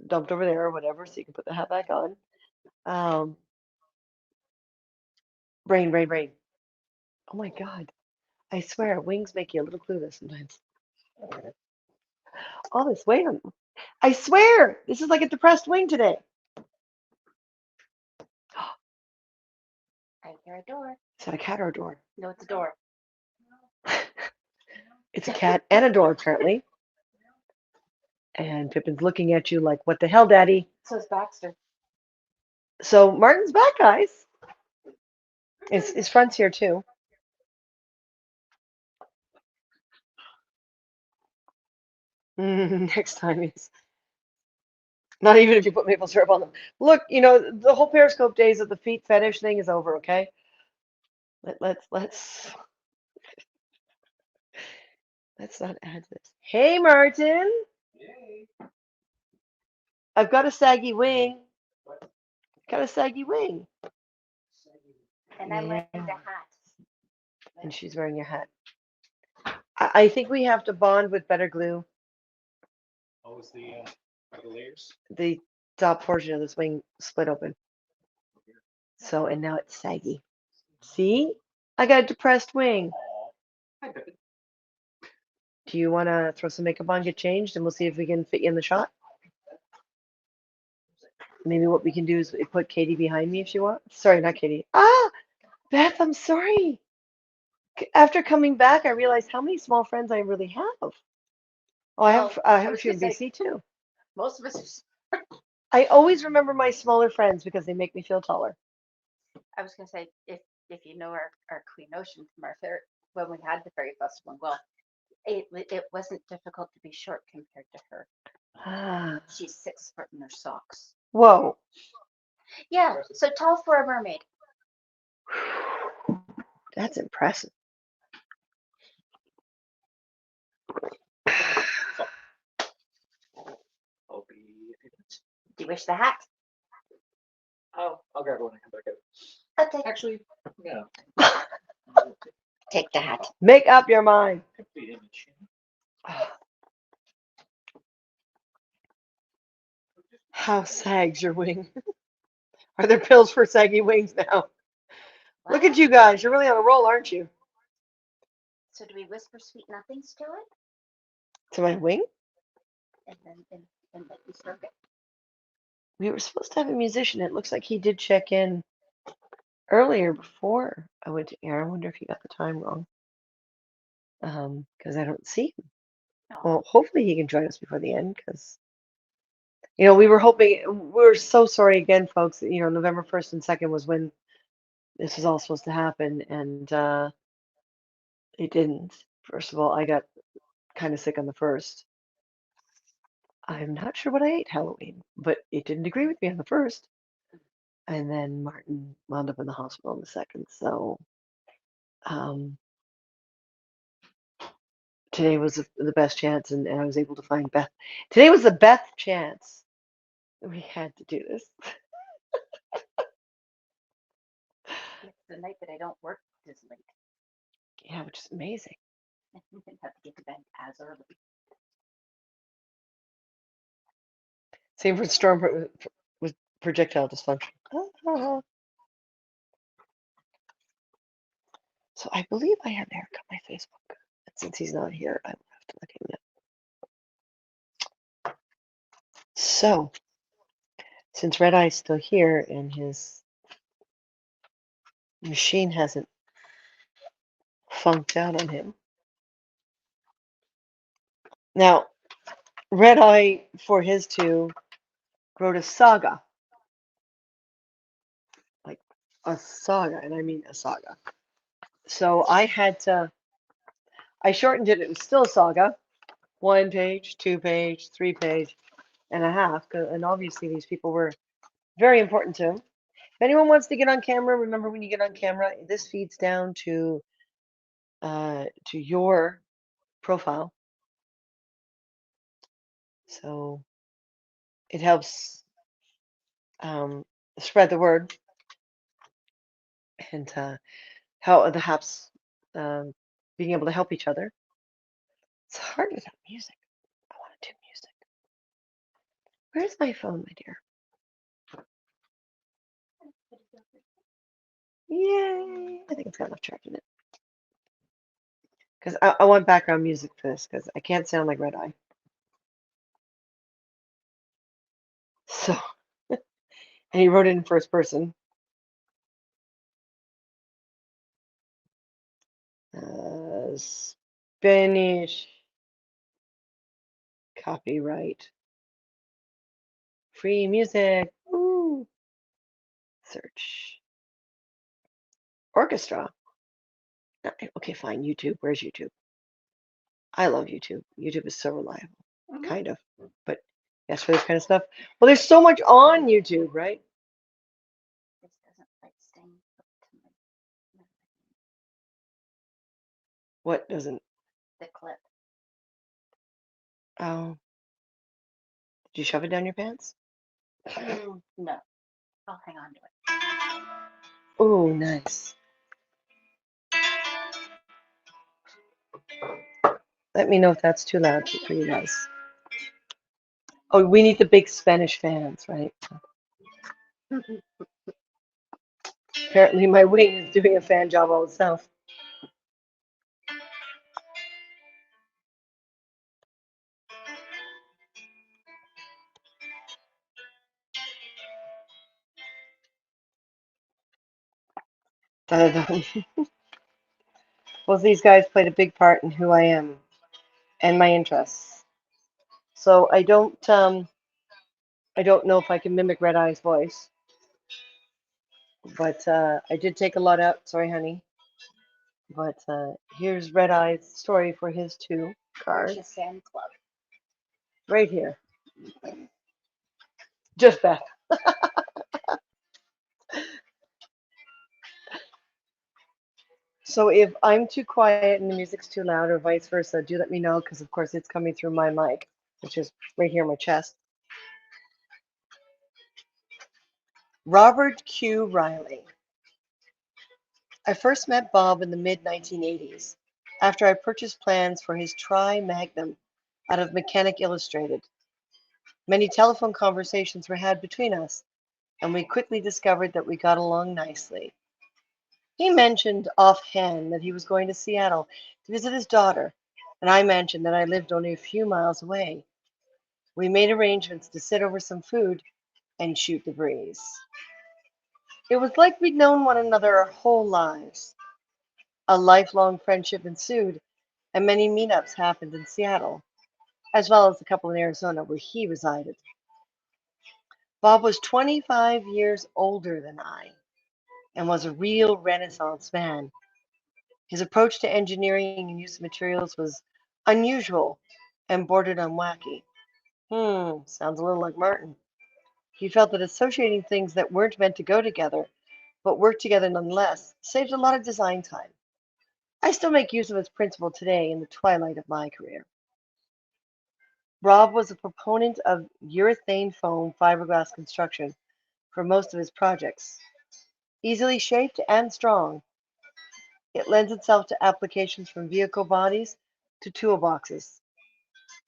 dumped over there or whatever, so you can put the hat back on. Brain, brain, brain. Oh my God. I swear, wings make you a little clueless sometimes. All this weight on them. I swear, this is like a depressed wing today. I hear a door. Is that a cat or a door? No, it's a door. It's a cat and a door, apparently. And Pippin's looking at you like, what the hell, Daddy? So is Baxter. So Martin's back, guys. His front's here, too. Next time is not even if you put maple syrup on them. Look, the whole Periscope days of the feet fetish thing is over, okay? Let's not add this. Hey, Martin. I've got a saggy wing. Got a saggy wing. And I'm wearing the hat. And she's wearing your hat. I think we have to bond with better glue. Oh, is the layers? The top portion of this wing split open. So, and now it's saggy. See? I got a depressed wing. Aw. Hi, Pippin. Do you want to throw some makeup on, get changed, and we'll see if we can fit you in the shot? Maybe what we can do is put Katie behind me if she wants. Sorry, not Katie. Ah, Beth, I'm sorry. After coming back, I realized how many small friends I really have. Oh, I have Well, I I have a was few in gonna say- BC too. Most of us, I always remember my smaller friends because they make me feel taller. I was gonna say, if you know our Queen Ocean from our fair, when we had the fairy festival, well, it wasn't difficult to be short compared to her. Ah, She's 6 foot in her socks. whoa. Yeah, so tall for a mermaid. That's impressive. I'll be a few minutes. Do you wish the hat? I'll grab one and come back out. I'll take, Actually, yeah. take the hat. Make up your mind. Pick the image. How sags your wing? Are there pills for saggy wings now? Look at What? you guys. You're really on a roll, aren't you? So do we whisper sweet nothings to it, To my wing? and then and let you stroke it? We were supposed to have a musician. It looks like he did check in earlier before I went to air. I wonder if he got the time wrong. Because I don't see him. No. Well, hopefully he can join us before the end, because we were hoping. We're so sorry again, folks. November 1st and 2nd was when this was all supposed to happen, and it didn't. First of all, I got kind of sick on the 1st. I'm not sure what I ate Halloween, but it didn't agree with me on the 1st. And then Martin wound up in the hospital on the 2nd. So today was the best chance, and I was able to find Beth. Today was the Beth chance. We had to do this. It's the night that I don't work this late. Yeah, which is amazing. I didn't have to get to bed as early. Same for storm with projectile dysfunction. So I believe I have Eric on my Facebook. And since he's not here, I will have to let him know. So, since Red Eye's still here and his machine hasn't funked out on him. Now, Red Eye, for his two, wrote a saga. Like a saga, and I mean a saga. So I shortened it. It was still a saga. 1 page, 2 page, 3 page and a half. And obviously these people were very important to him. If anyone wants to get on camera, remember when you get on camera, this feeds down to your profile. So it helps spread the word and how the helps being able to help each other. It's hard without music. I want to do music. Where's my phone, my dear? Yay! I think it's got enough charge in it. Because I want background music for this, because I can't sound like Red Eye. So, and he wrote it in first person. Spanish copyright. Free music. Woo. Search. Orchestra. Okay, fine. YouTube. Where's YouTube? I love YouTube. YouTube is so reliable. Kind of. But yes, for this kind of stuff. Well, there's so much on YouTube, right? This doesn't like staying up to What doesn't? the clip. Oh. Did you shove it down your pants? No, I'll hang on to it. Oh, nice. Let me know if that's too loud for you guys. Oh, we need the big Spanish fans, right? Apparently, my wing is doing a fan job all itself. Da-da-da. Both these guys played a big part in who I am and my interests. So I don't know if I can mimic Red Eye's voice, but I did take a lot out. Sorry, honey. But here's Red Eye's story for his two Where's your cards fan club? right here. Just Beth. So if I'm too quiet and the music's too loud, or vice versa, do let me know because, of course, it's coming through my mic, which is right here in my chest. Robert Q. Riley. I first met Bob in the mid 1980s after I purchased plans for his Tri Magnum out of Mechanic Illustrated. Many telephone conversations were had between us, and we quickly discovered that we got along nicely. He mentioned offhand that he was going to Seattle to visit his daughter, and I mentioned that I lived only a few miles away. We made arrangements to sit over some food and shoot the breeze. It was like we'd known one another our whole lives. A lifelong friendship ensued, and many meetups happened in Seattle, as well as a couple in Arizona where he resided. Bob was 25 years older than I and was a real Renaissance man. His approach to engineering and use of materials was unusual and bordered on wacky. Sounds a little like Martin. He felt that associating things that weren't meant to go together, but work together nonetheless, saved a lot of design time. I still make use of his principle today in the twilight of my career. Rob was a proponent of urethane foam fiberglass construction for most of his projects. Easily shaped and strong, it lends itself to applications from vehicle bodies to toolboxes.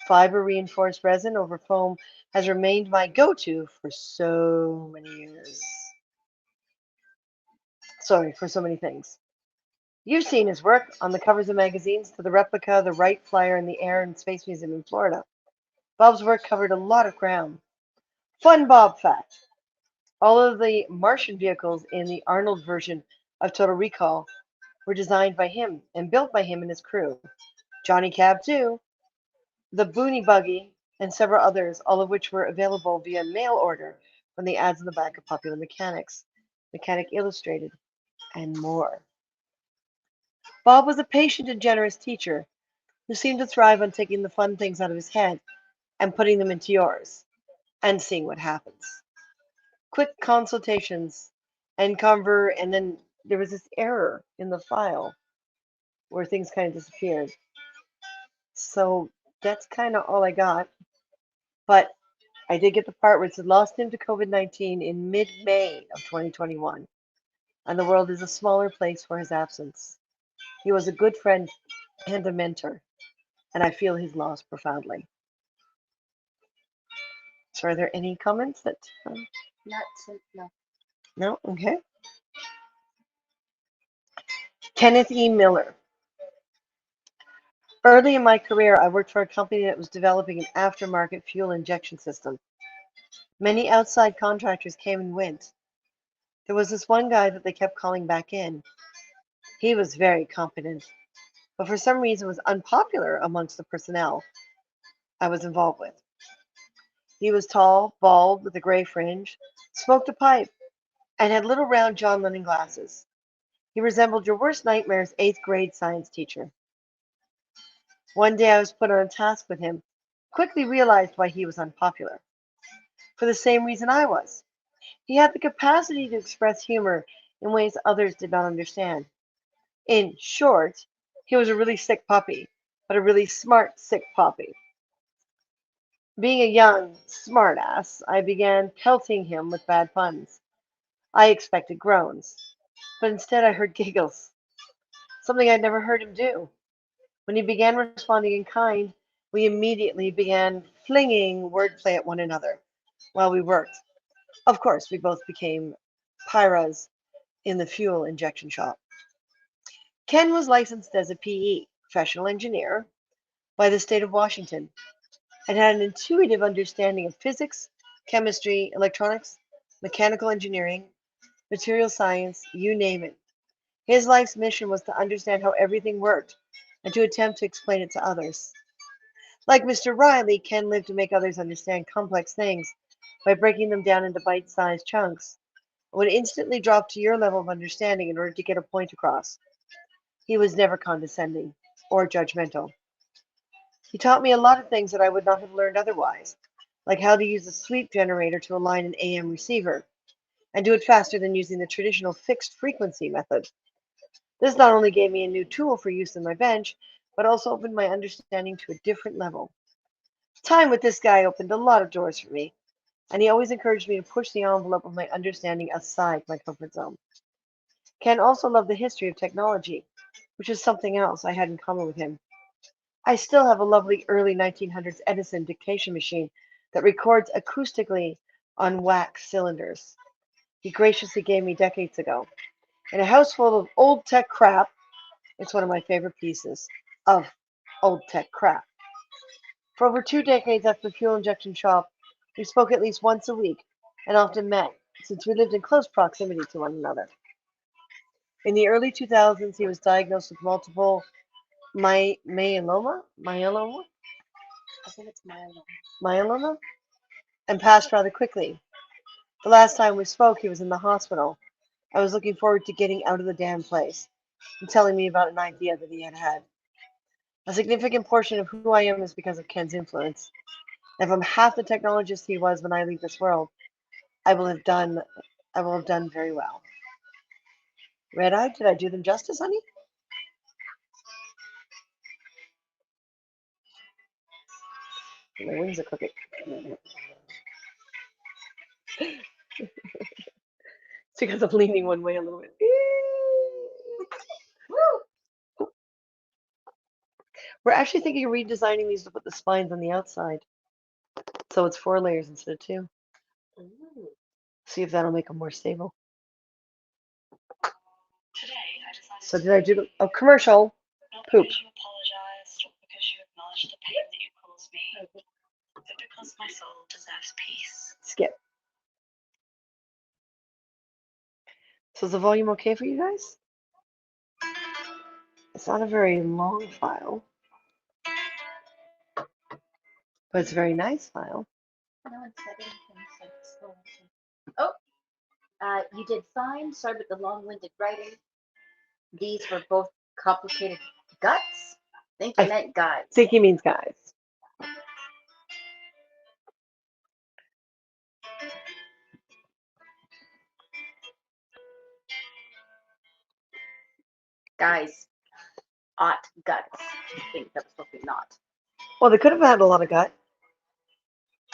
Fiber reinforced resin over foam has remained my go to for so many years. Sorry, for so many things. You've seen his work on the covers of magazines to the replica of the Wright Flyer in the Air and Space Museum in Florida. Bob's work covered a lot of ground. Fun Bob fact. All of the Martian vehicles in the Arnold version of Total Recall were designed by him and built by him and his crew. Johnny Cab, too, the Boonie Buggy, and several others, all of which were available via mail order from the ads in the back of Popular Mechanics, Mechanic Illustrated, and more. Bob was a patient and generous teacher who seemed to thrive on taking the fun things out of his head and putting them into yours and seeing what happens. Quick consultations and then there was this error in the file where things kind of disappeared. So that's kind of all I got. But I did get the part where it said lost him to COVID-19 in mid-May of 2021, and the world is a smaller place for his absence. He was a good friend and a mentor, and I feel his loss profoundly. So, are there any comments that? Not no. No? Okay. Kenneth E. Miller. Early in my career, I worked for a company that was developing an aftermarket fuel injection system. Many outside contractors came and went. There was this one guy that they kept calling back in. He was very competent, but for some reason was unpopular amongst the personnel I was involved with. He was tall, bald, with a gray fringe, smoked a pipe, and had little round John Lennon glasses. He resembled your worst nightmare's eighth grade science teacher. One day I was put on a task with him, quickly realized why he was unpopular. For the same reason I was. He had the capacity to express humor in ways others did not understand. In short, he was a really sick puppy, but a really smart, sick puppy. Being a young smartass, I began pelting him with bad puns. I expected groans, but instead I heard giggles, something I'd never heard him do. When he began responding in kind, we immediately began flinging wordplay at one another while we worked. Of course, we both became pyras in the fuel injection shop. Ken was licensed as a PE, professional engineer, by the state of Washington and had an intuitive understanding of physics, chemistry, electronics, mechanical engineering, material science, you name it. His life's mission was to understand how everything worked and to attempt to explain it to others. Like Mr. Riley, Ken lived to make others understand complex things by breaking them down into bite-sized chunks. It would instantly drop to your level of understanding in order to get a point across. He was never condescending or judgmental. He taught me a lot of things that I would not have learned otherwise, like how to use a sweep generator to align an AM receiver and do it faster than using the traditional fixed frequency method. This not only gave me a new tool for use on my bench, but also opened my understanding to a different level. Time with this guy opened a lot of doors for me, and he always encouraged me to push the envelope of my understanding outside my comfort zone. Ken also loved the history of technology, which is something else I had in common with him. I still have a lovely early 1900s Edison dictation machine that records acoustically on wax cylinders. He graciously gave me decades ago. In a house full of old tech crap, it's one of my favorite pieces of old tech crap. For over 2 decades after the fuel injection shop, we spoke at least once a week and often met, since we lived in close proximity to one another. In the early 2000s, he was diagnosed with multiple myeloma, I think it's Milo. myeloma, and passed rather quickly. The last time we spoke, he was in the hospital. I was looking forward to getting out of the damn place and telling me about an idea that he had had. A significant portion of who I am is because of Ken's influence. If I'm half the technologist he was when I leave this world, I will have done very well. Red Eye, did I do them justice, honey? My wings are crooked. It's because I'm leaning one way a little bit. We're actually thinking of redesigning these to put the spines on the outside. So it's 4 layers instead of 2. Ooh. See if that'll make them more stable. So did I do a commercial? Poop. Because you apologized or because you acknowledged the pain that you caused me, but because my soul deserves peace. Skip. So is the volume okay for you guys? It's not a very long file, but it's a very nice file. No one said anything, so it's still okay. Oh, you did fine. Sorry about the long-winded writing. These were both complicated guts. I think you I meant guys. think he means guys. Guys ought guts. I think that was supposed to be not. Well, they could have had a lot of gut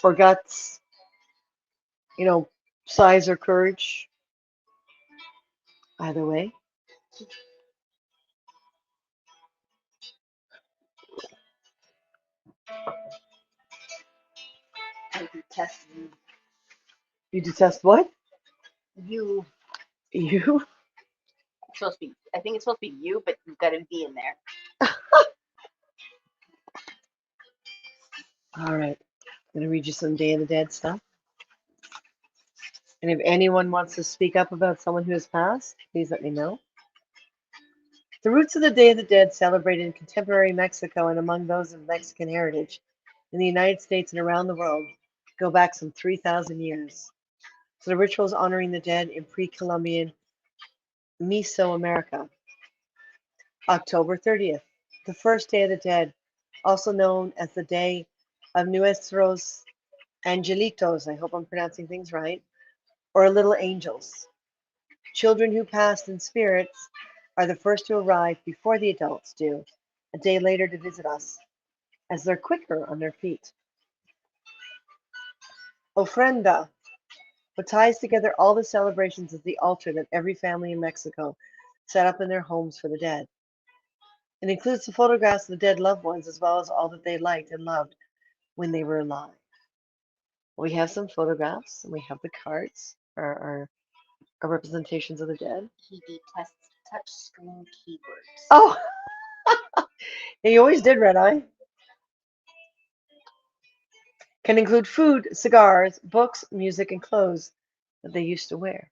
or guts, size or courage. Either way. I detest you. You detest what? You. You? It's supposed to be. I think it's supposed to be you, but you've got a V in there. All right. I'm going to read you some Day of the Dead stuff. And if anyone wants to speak up about someone who has passed, please let me know. The roots of the Day of the Dead celebrated in contemporary Mexico and among those of Mexican heritage in the United States and around the world go back some 3,000 years. So the rituals honoring the dead in pre-Columbian Mesoamerica. October 30th, the first Day of the Dead, also known as the Day of Nuestros Angelitos, I hope I'm pronouncing things right, or Little Angels. Children who passed in spirits are the first to arrive before the adults do, a day later to visit us, as they're quicker on their feet. Ofrenda, what ties together all the celebrations, is the altar that every family in Mexico set up in their homes for the dead. It includes the photographs of the dead loved ones as well as all that they liked and loved when they were alive. We have some photographs and we have the cards, our are representations of the dead. He detests touchscreen keyboards. Oh, he always did, Red Eye. Can include food, cigars, books, music, and clothes that they used to wear.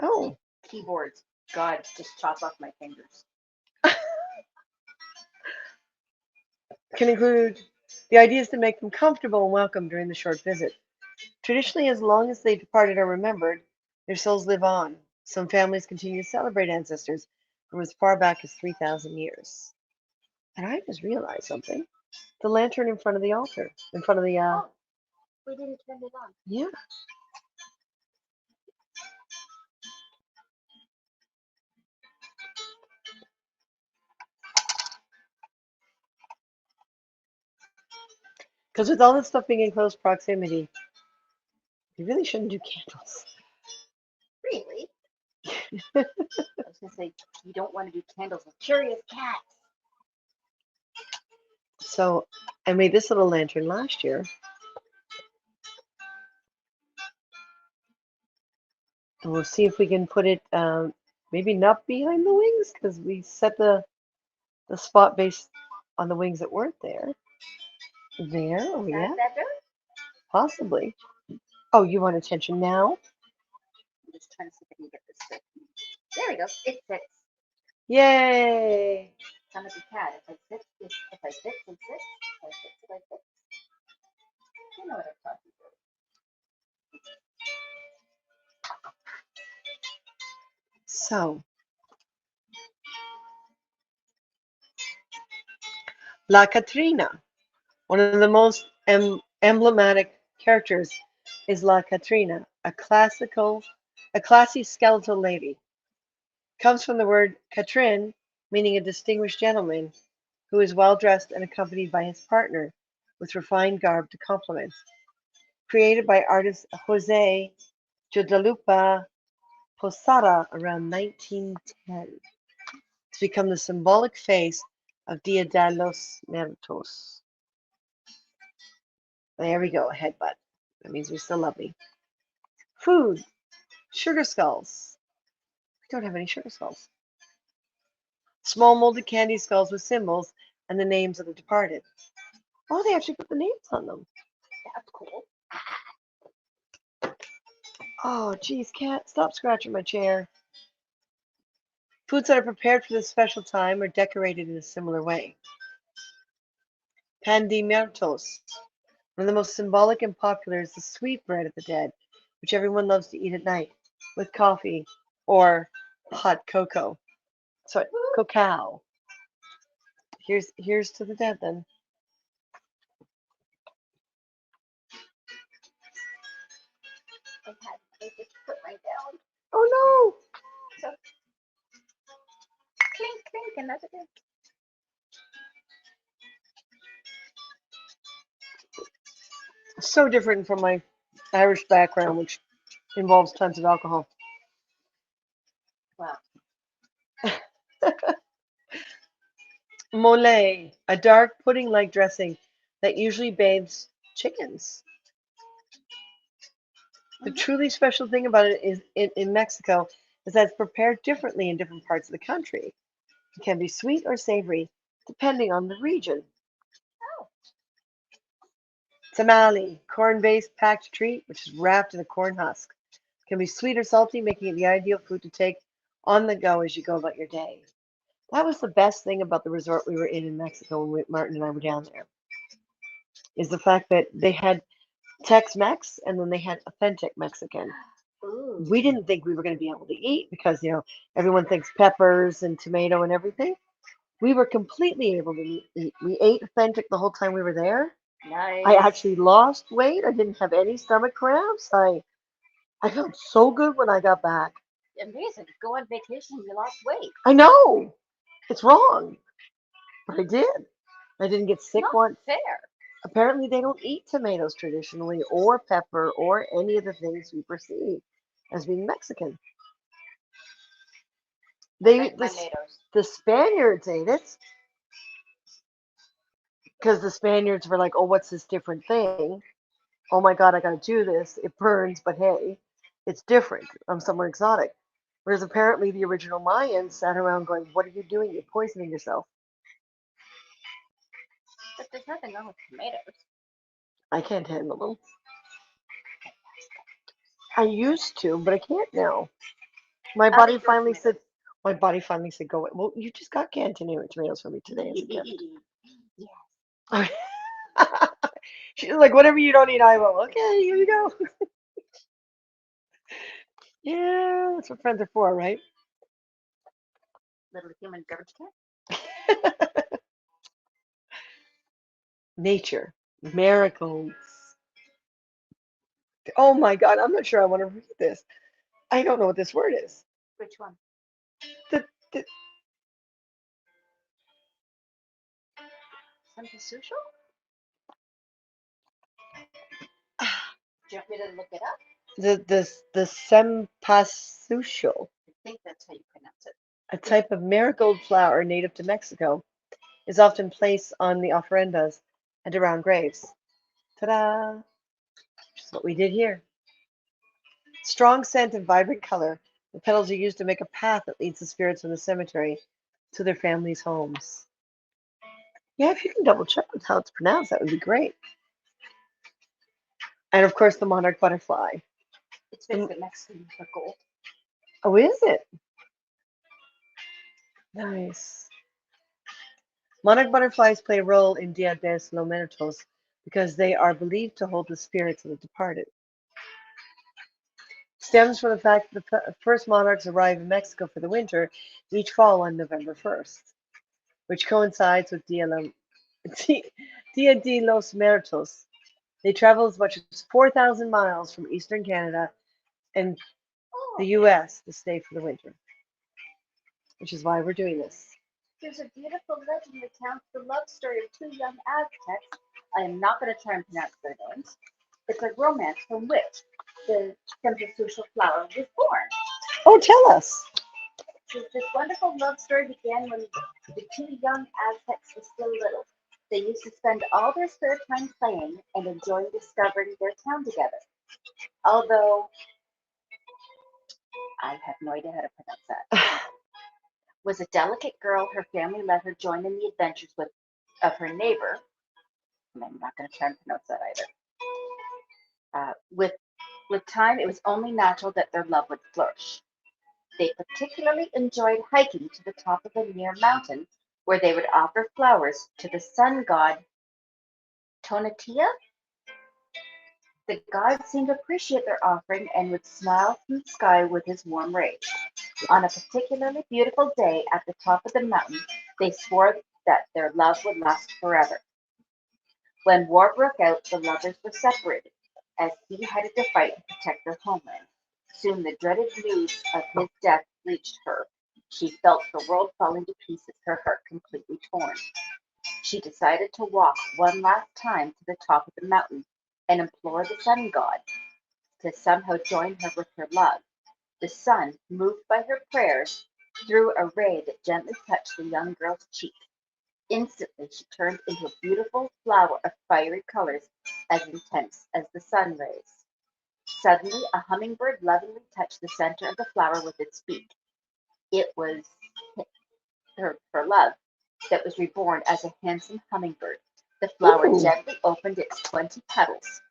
Oh, Keyboards. God, just chop off my fingers. can include the idea is to make them comfortable and welcome during the short visit. Traditionally, as long as they departed are remembered, their souls live on. Some families continue to celebrate ancestors from as far back as 3,000 years. And I just realized something. The lantern in front of the altar, in front of the, Oh, we didn't turn it on. yeah. Because with all this stuff being in close proximity, you really shouldn't do candles. Really? I was gonna say you don't want to do candles with curious cats. So I made this little lantern last year. And we'll see if we can put it maybe not behind the wings because we set the spot based on the wings that weren't there. There, oh yeah, Better? possibly. Oh, you want attention now? I'm just trying to see if I can get this fit. There we go. It fits. Yay! Son of a cat. If I sit, it fits. If I sit, it fits. If I sit, it fits. You know what I'm talking about. So, La Catrina, one of the most emblematic characters, is La Catrina, a classy skeletal lady. Comes from the word Catrin, meaning a distinguished gentleman who is well dressed and accompanied by his partner with refined garb to complement. Created by artist Jose Guadalupe Posada around 1910 to become the symbolic face of Dia de los Muertos. There we go, a headbutt. That means we still love me. Food, sugar skulls. We don't have any sugar skulls. Small molded candy skulls with symbols and the names of the departed. Oh, they actually put the names on them. That's cool. Oh, geez, cat, stop scratching my chair. Foods that are prepared for this special time are decorated in a similar way. Pan de Muertos. One of the most symbolic and popular is the sweet bread of the dead, which everyone loves to eat at night with coffee or hot cocoa. Sorry, cacao. Here's to the dead then. I just put mine down. Oh So clink, clink, and that's it. no! So different from my Irish background, which involves tons of alcohol. Wow. Mole, a dark pudding-like dressing that usually bathes chickens. The truly special thing about it is in Mexico is that it's prepared differently in different parts of the country. It can be sweet or savory, depending on the region. Oh. Tamale, corn-based packed treat, which is wrapped in a corn husk. Can be sweet or salty, making it the ideal food to take on the go as you go about your day. That was the best thing about the resort we were in Mexico when Martin and I were down there, is the fact that they had Tex-Mex and then they had authentic Mexican. Ooh. We didn't think we were going to be able to eat because, everyone thinks peppers and tomato and everything. We were completely able to eat. We ate authentic the whole time we were there. Nice. I actually lost weight. I didn't have any stomach cramps. I felt so good when I got back. Amazing. Go on vacation, you lost weight. I know. It's wrong. But I did. I didn't get sick Not once. fair. Apparently, they don't eat tomatoes traditionally, or pepper, or any of the things we perceive as being Mexican. The Spaniards ate it because the Spaniards were like, "Oh, what's this different thing? Oh my God, I gotta do this. It burns, but hey." It's different, somewhere exotic. Whereas apparently the original Mayans sat around going, "What are you doing? You're poisoning yourself." But there's nothing wrong with tomatoes. I can't handle them. I used to, but I can't now. My I'll body eat your finally said, tomatoes. my body finally said, "Go away." Well, you just got canned tomatoes from me today as a gift. Yeah. She's like, "Whatever you don't eat, I will." Okay, here you go. Yeah, that's what friends are for, right? Little human garbage can. Nature, miracles. Oh my God, I'm not sure I want to read this. I don't know what this word is. Which one? The, the, Something social? Do you want me to look it up? the cempasúchil, I think that's how you pronounce it. a type of marigold flower native to Mexico, is often placed on the ofrendas and around graves. Ta-da! Which is what we did here. Strong scent and vibrant color, the petals are used to make a path that leads the spirits from the cemetery to their families' homes. Yeah, if you can double check with how it's pronounced, that would be great. And of course, the monarch butterfly. It's basically Mexican for gold. Oh, is it? Nice. Monarch butterflies play a role in Dia de los Muertos because they are believed to hold the spirits of the departed. Stems from the fact that the first monarchs arrive in Mexico for the winter each fall on November 1st, which coincides with Dia de los Muertos. They travel as much as 4,000 miles from eastern Canada and Oh, the U.S. to stay for the winter, which is why we're doing this. there's a beautiful legend that recounts the love story of two young Aztecs. I am not going to try and pronounce their names. It's a romance from which the cempasúchil flower was born. Oh, tell us. This wonderful love story began when the two young Aztecs were still little. They used to spend all their spare time playing and enjoying discovering their town together. Although I have no idea how to pronounce that. Was a delicate girl, her family let her join in the adventures of her neighbor. I'm not going to try and pronounce that either. With time, it was only natural that their love would flourish. They particularly enjoyed hiking to the top of a near mountain where they would offer flowers to the sun god Tonatiuh. The god seemed to appreciate their offering and would smile from the sky with his warm rays. On a particularly beautiful day at the top of the mountain, they swore that their love would last forever. When war broke out, the lovers were separated, as he headed to fight to protect their homeland. Soon the dreaded news of his death reached her. She felt the world falling to pieces, her heart completely torn. She decided to walk one last time to the top of the mountain and implore the sun god to somehow join her with her love. The sun, moved by her prayers, threw a ray that gently touched the young girl's cheek. Instantly, she turned into a beautiful flower of fiery colors as intense as the sun rays. Suddenly, a hummingbird lovingly touched the center of the flower with its beak. It was her love that was reborn as a handsome hummingbird. The flower Ooh. gently opened its 20 petals,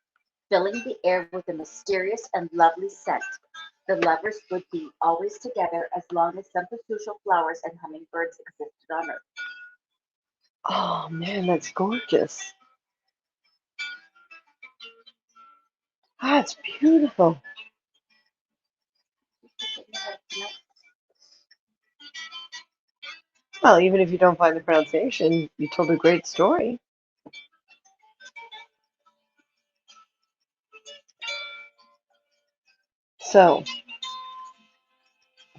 filling the air with a mysterious and lovely scent. The lovers would be always together as long as cempasúchil flowers and hummingbirds existed on Earth. Oh man, that's gorgeous. Ah, it's beautiful. Well, even if you don't find the pronunciation, you told a great story. So,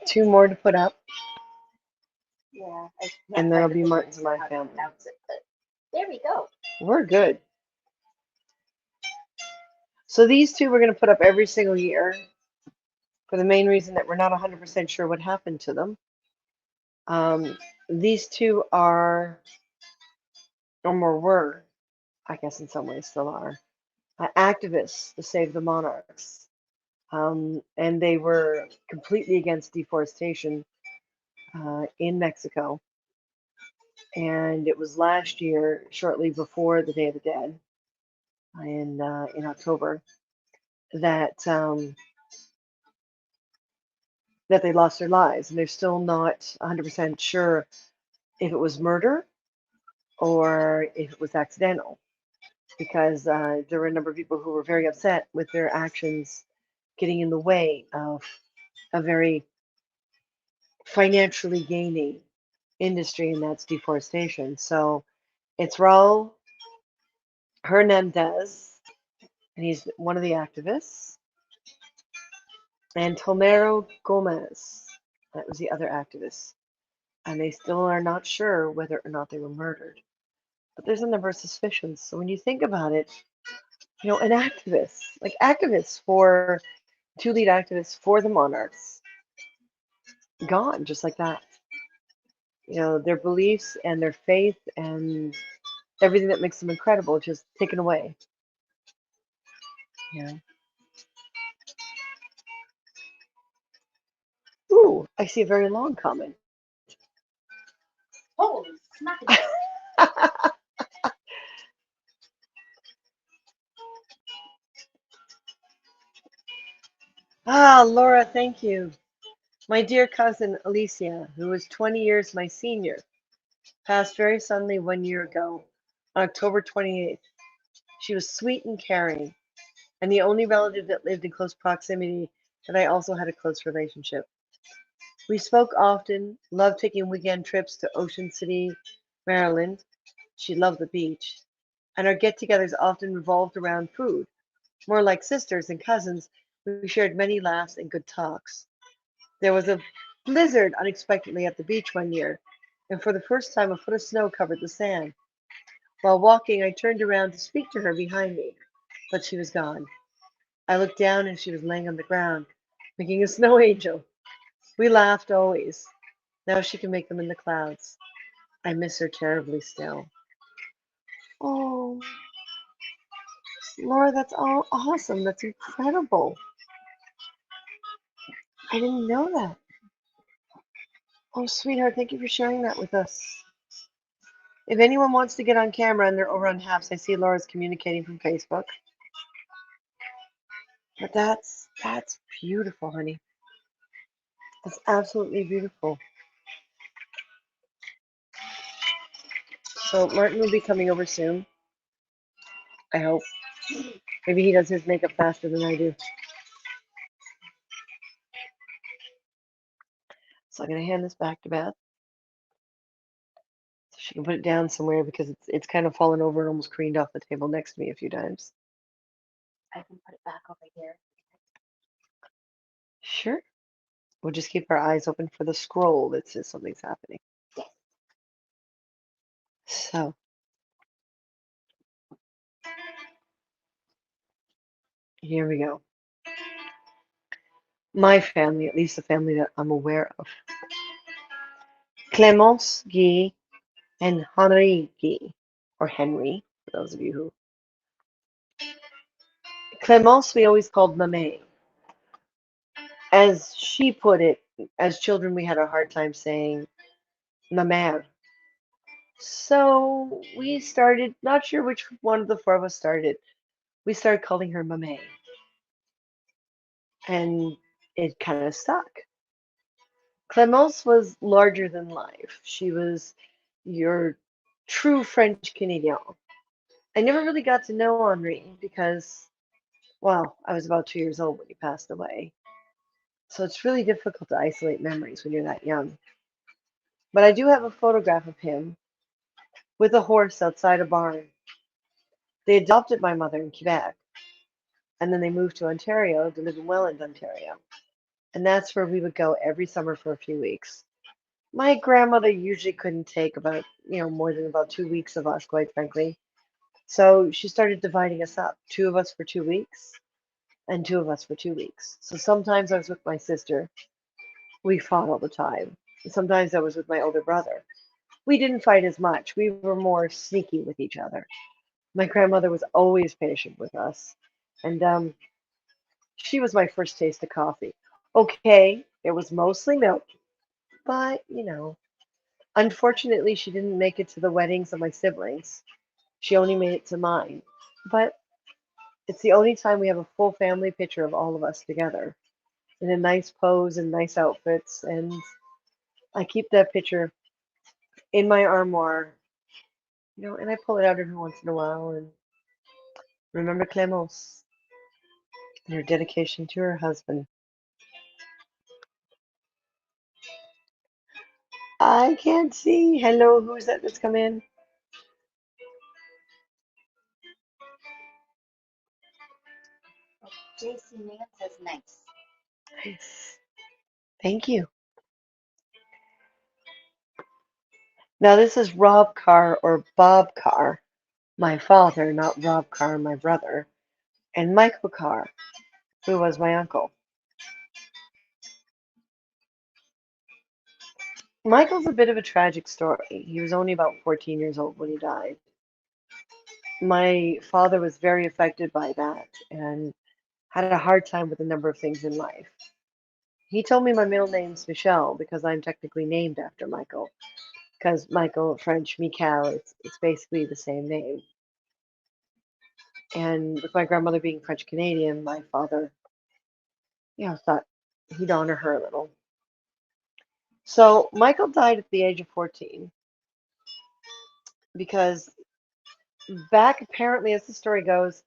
two more to put up, Yeah, I and can't that'll find be the Martin's words and my how to family. pronounce it, but there we go. We're good. So these two we're going to put up every single year for the main reason that we're not 100% sure what happened to them. These two are, or more were, I guess in some ways still are, activists to save the monarchs. And they were completely against deforestation in Mexico. And it was last year, shortly before the Day of the Dead, in October, that that they lost their lives, and they're still not 100% sure if it was murder or if it was accidental, because there were a number of people who were very upset with their actions getting in the way of a very financially gaining industry, and that's deforestation. So it's Raul Hernandez, and he's one of the activists, and Tomero Gomez, that was the other activist. And they still are not sure whether or not they were murdered. But there's a number of suspicions. So when you think about it, an activist, like activists for two lead activists for the Monarchs, gone just like that. Their beliefs and their faith and everything that makes them incredible just taken away. Yeah. Ooh, I see a very long comment. Holy smack! Laura, thank you. My dear cousin Alicia, who was 20 years my senior, passed very suddenly 1 year ago, on October 28th. She was sweet and caring, and the only relative that lived in close proximity that I also had a close relationship. We spoke often, loved taking weekend trips to Ocean City, Maryland. She loved the beach, and our get togethers often revolved around food. More like sisters and cousins, we shared many laughs and good talks. There was a blizzard unexpectedly at the beach 1 year, and for the first time a foot of snow covered the sand. While walking, I turned around to speak to her behind me, but she was gone. I looked down and she was laying on the ground, making a snow angel. We laughed always. Now she can make them in the clouds. I miss her terribly still. Oh, Laura, that's all awesome. That's incredible. I didn't know that. Oh, sweetheart, thank you for sharing that with us. If anyone wants to get on camera and they're over on Haps, I see Laura's communicating from Facebook. But that's beautiful, honey. That's absolutely beautiful. So Martin will be coming over soon. I hope. Maybe he does his makeup faster than I do. So I'm gonna hand this back to Beth so she can put it down somewhere because it's kind of fallen over and almost creamed off the table next to me a few times. I can put it back over here. Sure. We'll just keep our eyes open for the scroll that says something's happening. Yes. So here we go. My family, at least the family that I'm aware of. Clémence Guy and Henri Guy, or Henry, for those of you who. Clémence we always called Mamé. As she put it, as children we had a hard time saying ma mère. So we started, not sure which one of the four of us started, we started calling her Mamé. And it kind of stuck. Clémence was larger than life. She was your true French Canadian. I never really got to know Henri because, well, I was about 2 years old when he passed away. So it's really difficult to isolate memories when you're that young. But I do have a photograph of him with a horse outside a barn. They adopted my mother in Quebec, and then they moved to Ontario to live in Welland, Ontario. And that's where we would go every summer for a few weeks. My grandmother usually couldn't take more than about 2 weeks of us, quite frankly. So she started dividing us up, two of us for 2 weeks and two of us for 2 weeks. So sometimes I was with my sister. We fought all the time. Sometimes I was with my older brother. We didn't fight as much. We were more sneaky with each other. My grandmother was always patient with us. And She was my first taste of coffee. Okay, it was mostly milk, but unfortunately, she didn't make it to the weddings of my siblings. She only made it to mine. But it's the only time we have a full family picture of all of us together in a nice pose and nice outfits. And I keep that picture in my armoire, and I pull it out every once in a while and remember Clemence and her dedication to her husband. I can't see. Hello, who's that that's come in? JC Man says nice. Nice. Thank you. Now, this is Rob Carr or Bob Carr, my father, not Rob Carr, my brother, and Michael Carr, who was my uncle. Michael's a bit of a tragic story. He was only about 14 years old when he died. My father was very affected by that and had a hard time with a number of things in life. He told me my middle name's Michelle because I'm technically named after Michael. Because Michael, French, Michael, it's basically the same name. And with my grandmother being French Canadian, my father, thought he'd honor her a little. So Michael died at the age of 14 because back apparently, as the story goes,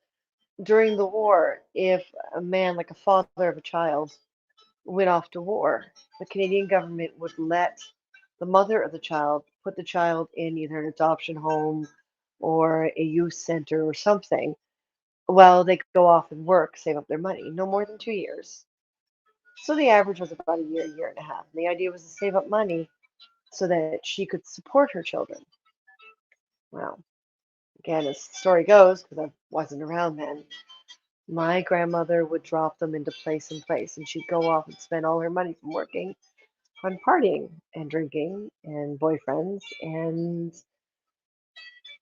during the war, if a man, like a father of a child, went off to war, the Canadian government would let the mother of the child put the child in either an adoption home or a youth center or something while they go off and work, save up their money, no more than 2 years. So the average was about a year, year and a half. And the idea was to save up money so that she could support her children. Well, again, as the story goes, because I wasn't around then, my grandmother would drop them into place and place, and she'd go off and spend all her money from working on partying and drinking and boyfriends, and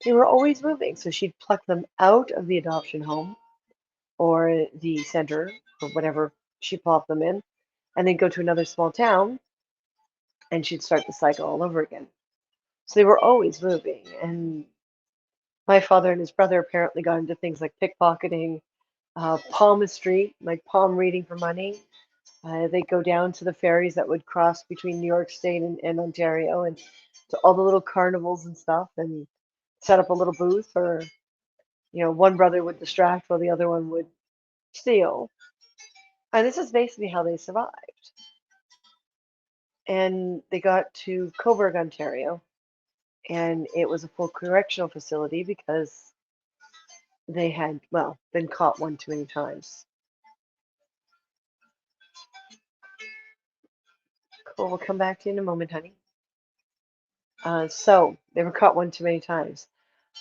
they were always moving. So she'd pluck them out of the adoption home or the center or whatever she plopped them in, and then go to another small town, and she'd start the cycle all over again. So they were always moving, and my father and his brother apparently got into things like pickpocketing, palmistry, like palm reading for money. They'd go down to the ferries that would cross between New York State and Ontario and to all the little carnivals and stuff and set up a little booth or, one brother would distract while the other one would steal. And this is basically how they survived. And they got to Coburg, Ontario, and it was a full correctional facility because they had, well, been caught one too many times. Cool, we'll come back to you in a moment, honey. So they were caught one too many times.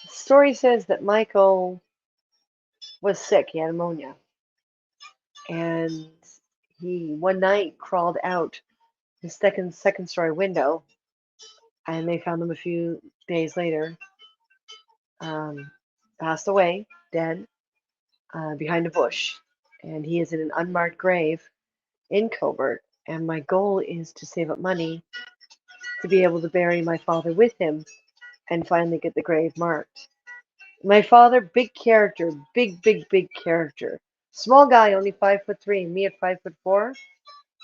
The story says that Michael was sick. He had pneumonia, and he one night crawled out his second story window, and they found him a few days later, um, passed away, dead, behind a bush, and he is in an unmarked grave in Coburg. And my goal is to save up money to be able to bury my father with him and finally get the grave marked. My father, big character, big, big, big character. Small guy, only 5'3", and me at 5'4".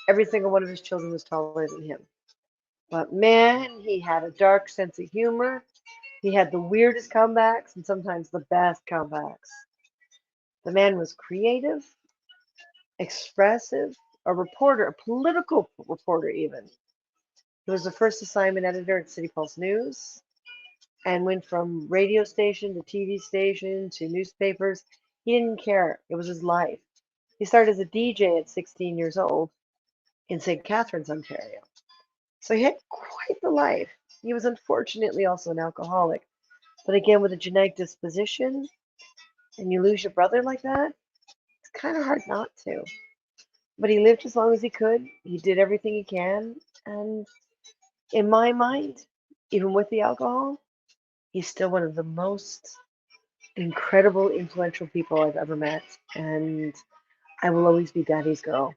Every single one of his children was taller than him. But man, he had a dark sense of humor. He had the weirdest comebacks and sometimes the best comebacks. The man was creative, expressive, a reporter, a political reporter even. He was the first assignment editor at City Pulse News and went from radio station to TV station to newspapers. He didn't care. It was his life. He started as a DJ at 16 years old in St. Catharines, Ontario. So he had quite the life. He was unfortunately also an alcoholic. But again, with a genetic disposition, and you lose your brother like that, it's kind of hard not to. But he lived as long as he could. He did everything he can. And in my mind, even with the alcohol, he's still one of the most incredible, influential people I've ever met. And I will always be Daddy's girl.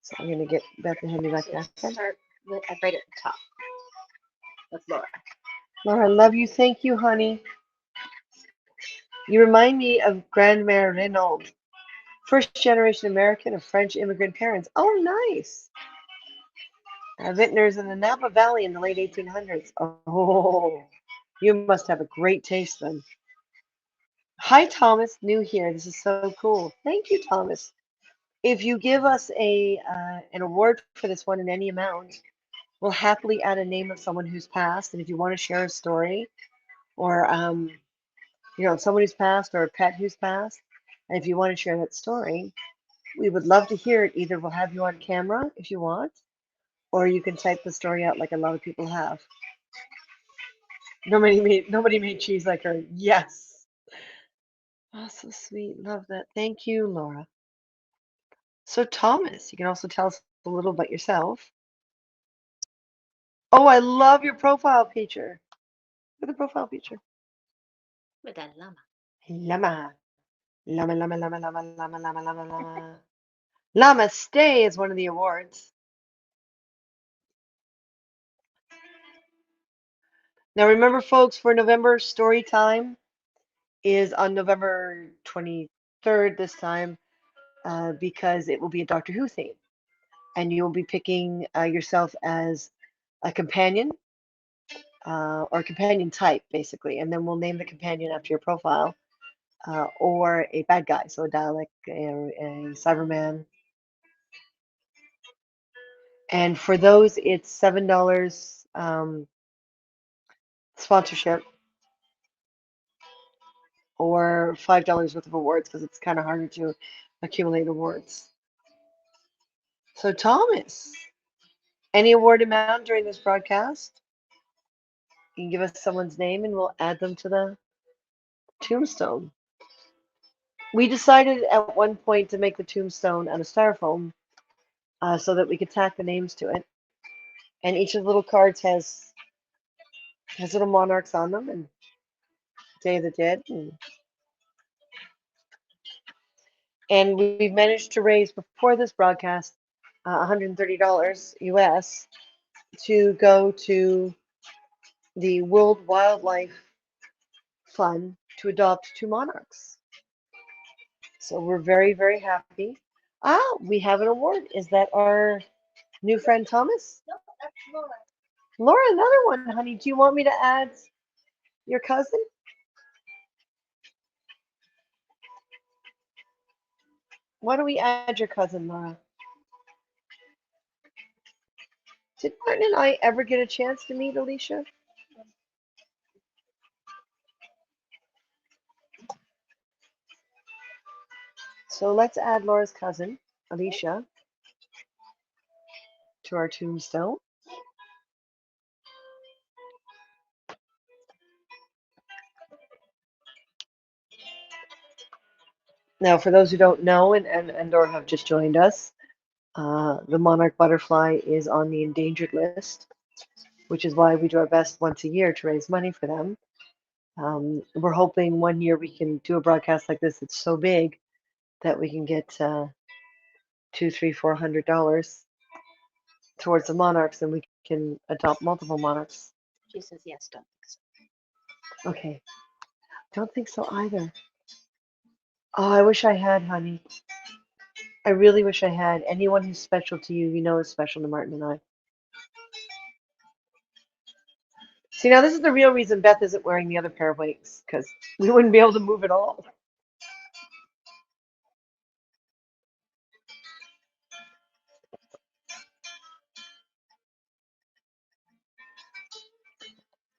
So I'm gonna get Beth to hand me back So that. start with right at the top. That's Laura. Laura, I love you. Thank you, honey. You remind me of Grandmère Renaud, first generation American of French immigrant parents. Oh, nice. Vintners in the Napa Valley in the late 1800s. Oh, you must have a great taste then. Hi, Thomas. New here. This is so cool. Thank you, Thomas. If you give us an award for this one in any amount, we'll happily add a name of someone who's passed. And if you want to share a story or someone who's passed or a pet who's passed, and if you want to share that story, we would love to hear it. Either we'll have you on camera if you want, or you can type the story out like a lot of people have. Nobody made cheese like her. Yes. Oh, so sweet. Love that. Thank you, Laura. So Thomas, you can also tell us a little about yourself. Oh, I love your profile picture. Look at the profile picture. With that llama. Llama. Llama, llama, llama, llama, llama, llama, llama, llama. Llama Stay is one of the awards. Now remember, folks, for November, story time is on November 23rd this time because it will be a Doctor Who theme. And you'll be picking yourself as a companion or companion type, basically. And then we'll name the companion after your profile or a bad guy, so a Dalek, a Cyberman. And for those, it's $7 sponsorship or $5 worth of awards because it's kind of harder to accumulate awards. So, Thomas, any award amount during this broadcast? You can give us someone's name and we'll add them to the tombstone. We decided at one point to make the tombstone out of styrofoam so that we could tack the names to it. And each of the little cards has little monarchs on them and Day of the Dead. And we've managed to raise before this broadcast $130 US to go to the World Wildlife Fund to adopt two monarchs. So we're very, very happy. We have an award. Is that our new friend Thomas? No, that's Laura. Laura, another one, honey. Do you want me to add your cousin? Why don't we add your cousin, Laura? Did Martin and I ever get a chance to meet Alicia? So let's add Laura's cousin, Alicia, to our tombstone. Now, for those who don't know and or have just joined us, the monarch butterfly is on the endangered list, which is why we do our best once a year to raise money for them. We're hoping one year we can do a broadcast like this. It's so big that we can get $200, $300, $400 towards the monarchs, and we can adopt multiple monarchs. She says yes, don't think so. Okay. Don't think so either. Oh, I wish I had, honey. I really wish I had. Anyone who's special to you, you know is special to Martin and I. See, now this is the real reason Beth isn't wearing the other pair of wings, because we wouldn't be able to move at all.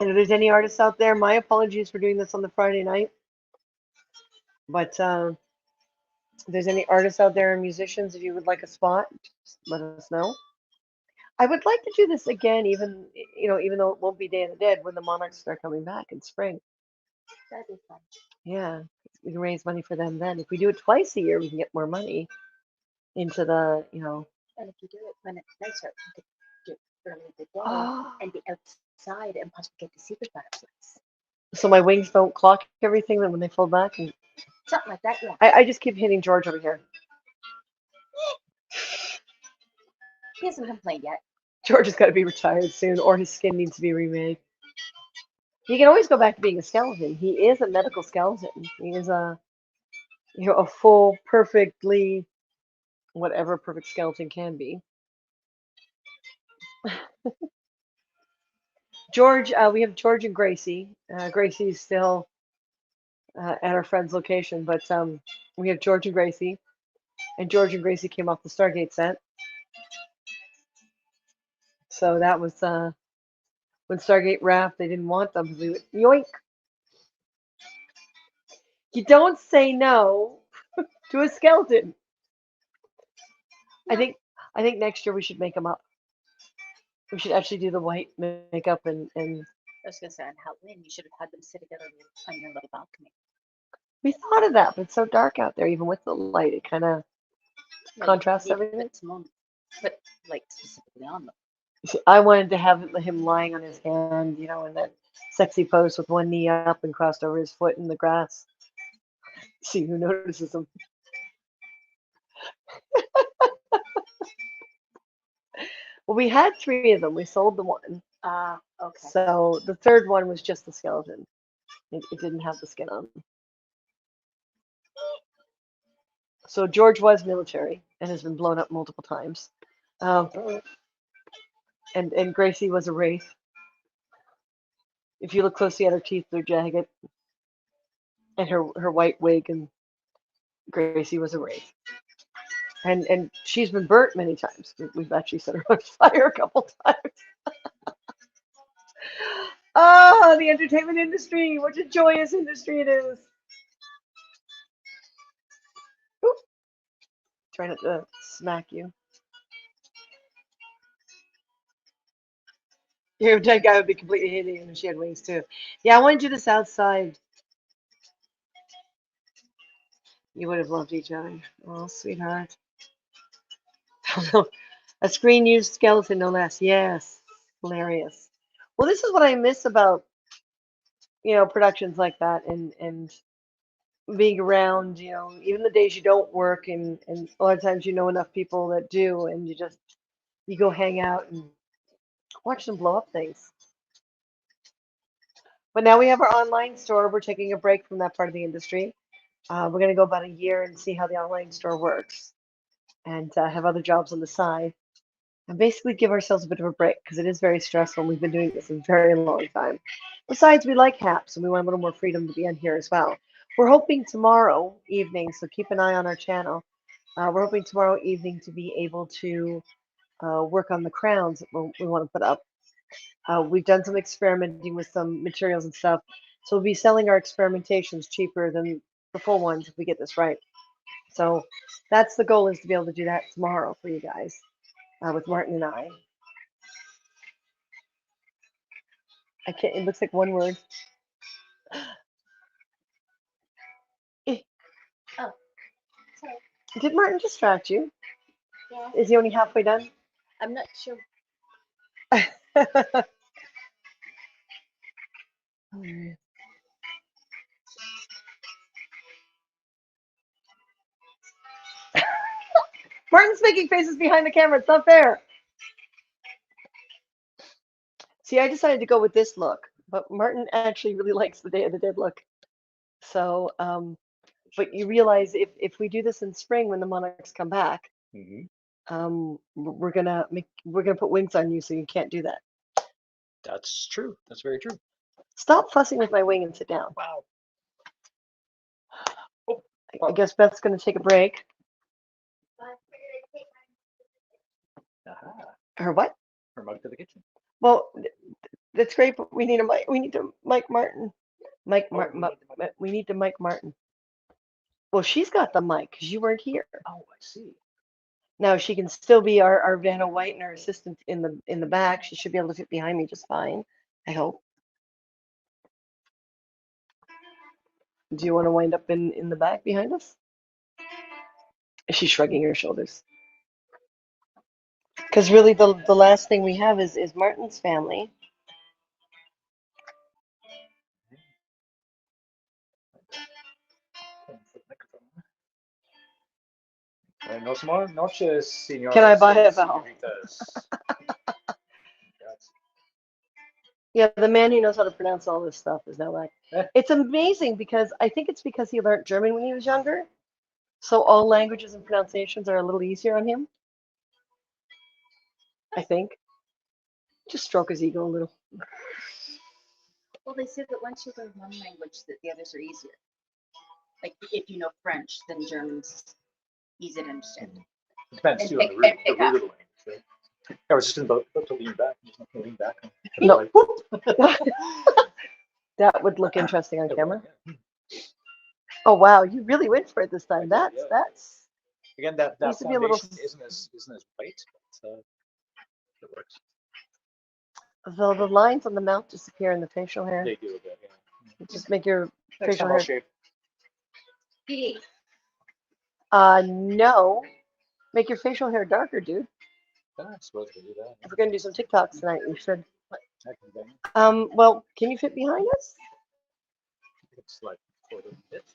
And if there's any artists out there, my apologies for doing this on the Friday night. But if there's any artists out there and musicians, if you would like a spot, just let us know. I would like to do this again, even though it won't be Day of the Dead when the Monarchs start coming back in spring. That'd be fun. Yeah, we can raise money for them then. If we do it twice a year, we can get more money into the. And if you do it when it's nicer, you could do it early in the day Oh, and be outside and possibly get to see the butterflies. so my wings don't clock everything then when they fold back. Something like that, yeah. I just keep hitting George over here. He hasn't complained yet. George has got to be retired soon, or his skin needs to be remade. He can always go back to being a skeleton. He is a medical skeleton. He is a full, perfectly, whatever perfect skeleton can be. George, we have George and Gracie. Gracie's still at our friend's location, but we have George and Gracie, and George and Gracie came off the Stargate set. So that was when Stargate wrapped. They didn't want them. We went yoink. You don't say no to a skeleton. I think next year we should make them up. We should actually do the white makeup and I was going to say on Halloween, you should have had them sit together on your little balcony. we thought of that, but it's so dark out there. Even with the light, it kind of contrasts Yeah, everything. but Simone put light specifically on them. I wanted to have him lying on his hand, you know, in that sexy pose with one knee up and crossed over his foot in the grass. See who notices him. Well, we had 3 of them. We sold the one. Okay. So the third one was just the skeleton. It didn't have the skin on. So George was military and has been blown up multiple times. And Gracie was a wraith. If you look closely at her teeth, they're jagged. And her white wig, and Gracie was a wraith. And she's been burnt many times. We've actually set her on fire a couple times. Oh, the entertainment industry. What a joyous industry it is. Oop. Try not to smack you. Your dead guy would be completely hideous if she had wings too. Yeah, I wanted you to south side. You would have loved each other. Oh, sweetheart. A screen used skeleton, no less. Yes. Hilarious. Well, this is what I miss about, productions like that and being around, even the days you don't work and a lot of times you know enough people that do and you go hang out and watch them blow up things. But now we have our online store. We're taking a break from that part of the industry. We're going to go about a year and see how the online store works and have other jobs on the side and basically give ourselves a bit of a break because it is very stressful. We've been doing this a very long time. Besides, we like HAPS and we want a little more freedom to be on here as well. We're hoping tomorrow evening, so keep an eye on our channel. We're hoping tomorrow evening to be able to work on the crowns that we want to put up. We've done some experimenting with some materials and stuff. So we'll be selling our experimentations cheaper than the full ones if we get this right. So that's the goal, is to be able to do that tomorrow for you guys with Martin and I. I can't, it looks like one word. Oh, sorry. Did Martin distract you? Yeah. Is he only halfway done? I'm not sure. Martin's making faces behind the camera. It's not fair. See, I decided to go with this look, but Martin actually really likes the Day of the Dead look. So, but you realize if we do this in spring when the Monarchs come back, we're gonna put wings on you, so you can't do that. That's true. That's very true. Stop fussing with my wing and sit down. Wow. I guess Beth's gonna take a break. Aha. Her what? Her mug to the kitchen. Well, that's great, but we need a mic. We need to Mike Martin. We need to Mike Martin. Well, she's got the mic because you weren't here. Oh, I see. Now she can still be our Vanna White and our assistant in the back. She should be able to fit behind me just fine. I hope. Do you want to wind up in the back behind us? She's shrugging her shoulders. Because really, the last thing we have is Martin's family. Buenos noches, señoras. Can I buy a y vowel? señoritas. That's- Yeah, the man who knows how to pronounce all this stuff is now like, Eh. it's amazing because I think it's because he learned German when he was younger. So all languages and pronunciations are a little easier on him. I think. Just stroke his ego a little. Well, they say that once you learn one language, that the others are easier. Like if you know French, then German's easy to understand. It depends And too on pick- the root, and the pick root up. of the language. Right? I was just about to lean back. There's nothing to lean back on. No. Like, That would look interesting on it camera. will, yeah. Oh wow, you really went for it this time. I did, yeah. That's Again, that Needs to be a little foundation isn't as white, but it works. though the lines on the mouth disappear in the facial hair. They do a bit, yeah. Just make your Next facial time I'll hair. shave. PD. No. Make your facial hair darker, dude. I'm supposed to do that. If we're gonna do some TikToks tonight, we should. I can do that. Well, can you fit behind us? It's like sort of it.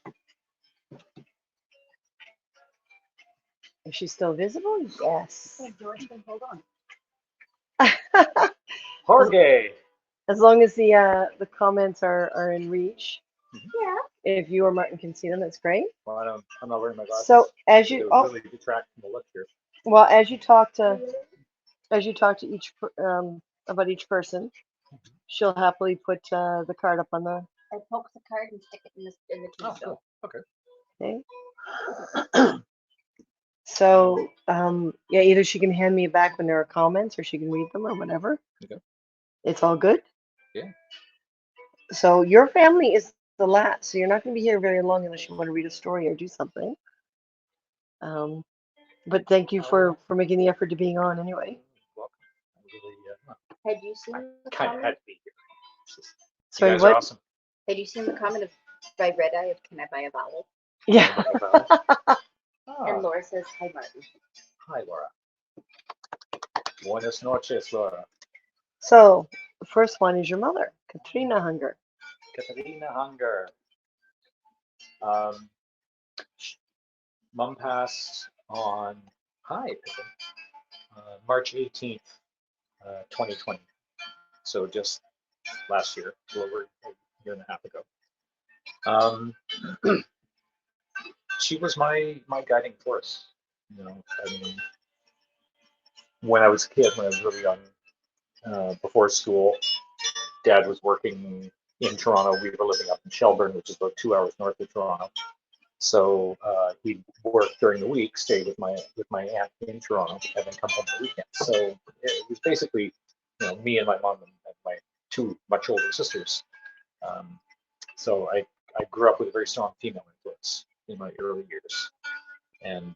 Is she still visible? Yes. Oh, George can hold on. Jorge. As long as the comments are in reach. Yeah. If you or Martin can see them, that's great. Well, I'm not wearing my glasses. So as It you would really detract from the look here. well as you talk to each about each person, she'll happily put the card up on the I poke the card and stick it in the Oh, tombstone. cool. thing. So yeah, either she can hand me back when there are comments, or she can read them, or whatever. Okay. It's all good. Yeah. So your family is the last, so you're not going to be here very long unless you want to read a story or do something. But thank you for making the effort to being on anyway. Welcome. I really, Had you seen the kind of had comment? to be here. It's just- Sorry, you guys what? are awesome. Had you seen the comment of by Red Eye of Can I Buy a Vowel? Yeah. And Laura says, Hi Martin. Hi, Laura. Buenas noches, Laura. So the first one is your mother, Katrina Hunger. Katarina Hunger. Mom passed on March 18th, 2020. So just last year, a little over a year and a half ago. She was my guiding force. You know, I mean, when I was a kid, when I was really young, before school, Dad was working in Toronto. We were living up in Shelburne, which is about 2 hours north of Toronto. So he'd work during the week, stay with my aunt in Toronto, and then come home on the weekends. So it was basically, you know, me and my mom and my two much older sisters. So I grew up with a very strong female influence in my early years, and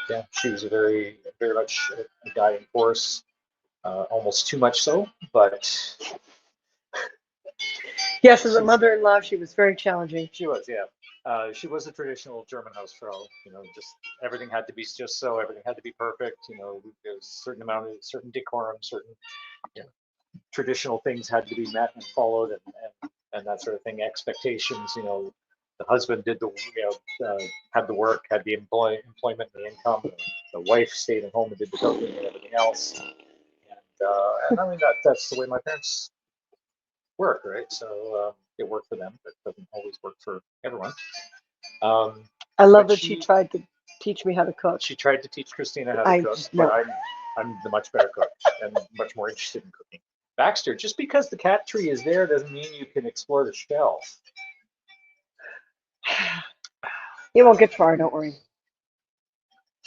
yeah, she was a very much a guiding force, almost too much so, but Yes, as a mother-in-law, she was very challenging. she was, yeah. She was a traditional German Hausfrau. You know, just everything had to be just so. Everything had to be perfect. You know, there's a certain decorum, certain, you know, traditional things had to be met and followed, and that sort of thing. Expectations. You know, the husband did had the work, had the employment, and the income. The wife stayed at home and did the cooking and everything else. And I mean that's the way my parents work, right? So it worked for them, but it doesn't always work for everyone. I love But that she tried to teach me how to cook. She tried to teach Christina how to I cook, just but know. I'm the much better cook and much more interested in cooking. Baxter, just because the cat tree is there doesn't mean you can explore the shell. You won't get far, don't worry.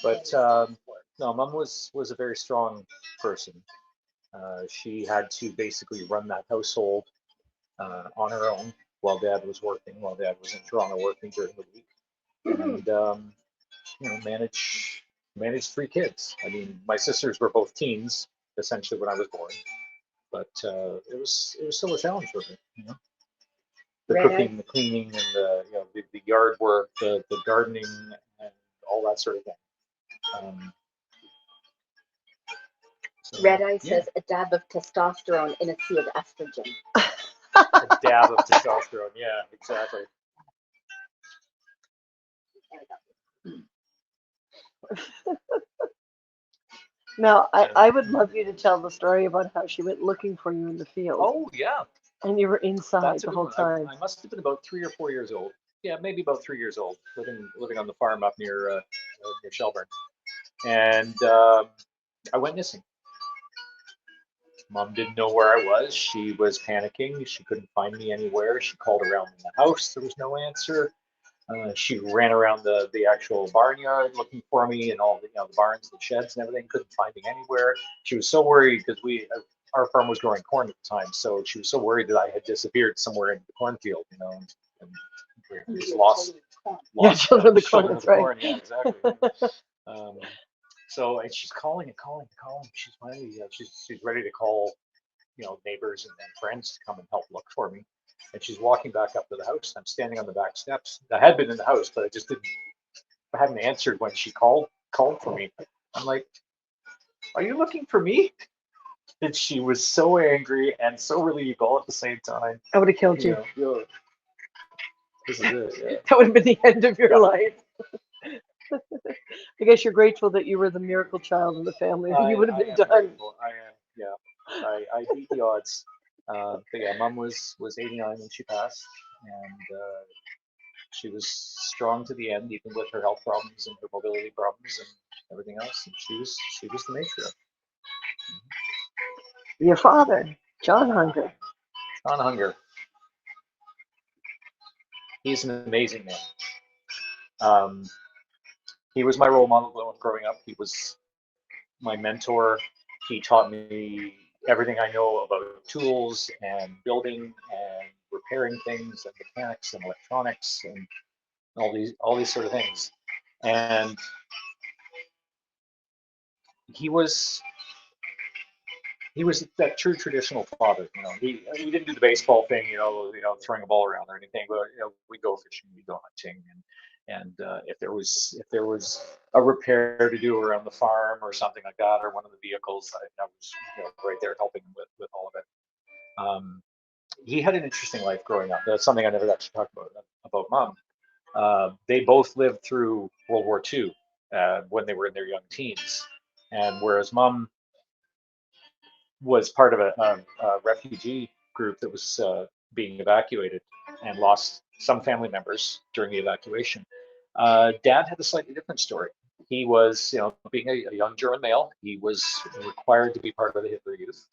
But no, Mom was a very strong person. She had to basically run that household on her own while Dad was working, while Dad was in Toronto working during the week, and you know, manage three kids. I mean, my sisters were both teens essentially when I was born, but it was still a challenge for me. You know, the Red cooking, the cleaning, and the yard work, the gardening, and all that sort of thing. So, Red Eye yeah, says a dab of testosterone in a sea of estrogen. a dab of testosterone. Yeah, exactly. There we go. Now, I would love you to tell the story about how she went looking for you in the field Oh yeah, and you were inside that's a the good whole one. time. I must have been about 3 or 4 years old. Yeah, maybe about 3 years old, living on the farm up near Shelburne, and I went missing. Mom didn't know where I was. She was panicking. She couldn't find me anywhere. She called around in the house. There was no answer. She ran around the actual barnyard looking for me and all the the barns, the sheds, and everything. Couldn't find me anywhere. She was so worried because our farm was growing corn at the time, so she was so worried that I had disappeared somewhere in the cornfield, and we just Yeah, lost children of the corn, children of that's the right. corn. Yeah, exactly. Um, so and she's calling and calling and calling. She's finally she's ready to call neighbors and friends to come and help look for me. And she's walking back up to the house. I'm standing on the back steps. I had been in the house, but I hadn't answered when she called for me. I'm like, "Are you looking for me?" And she was so angry and so relieved all at the same time. I would have killed you. This is it. Yeah. That would have been the end of your Yeah. life. I guess you're grateful that you were the miracle child in the family. You would have I been am done. grateful. I am. Yeah. I beat the odds. But yeah, Mom was 89 when she passed, and she was strong to the end, even with her health problems and her mobility problems and everything else. And she was the matriarch. Your father, John Hunger. John Hunger. He's an amazing man. Um, he was my role model growing up. He was my mentor. He taught me everything I know about tools and building and repairing things and mechanics and electronics and all these sort of things. And he was he was that true traditional father. He didn't do the baseball thing, throwing a ball around or anything. But we go fishing, we go hunting, and if there was a repair to do around the farm or something like that, or one of the vehicles, I was right there helping him with all of it. He had an interesting life growing up. That's something I never got to talk about Mom. They both lived through World War II when they were in their young teens, and whereas Mom was part of a refugee group that was being evacuated and lost some family members during the evacuation. Dad had a slightly different story. He was, being a young German male, he was required to be part of the Hitler Youth.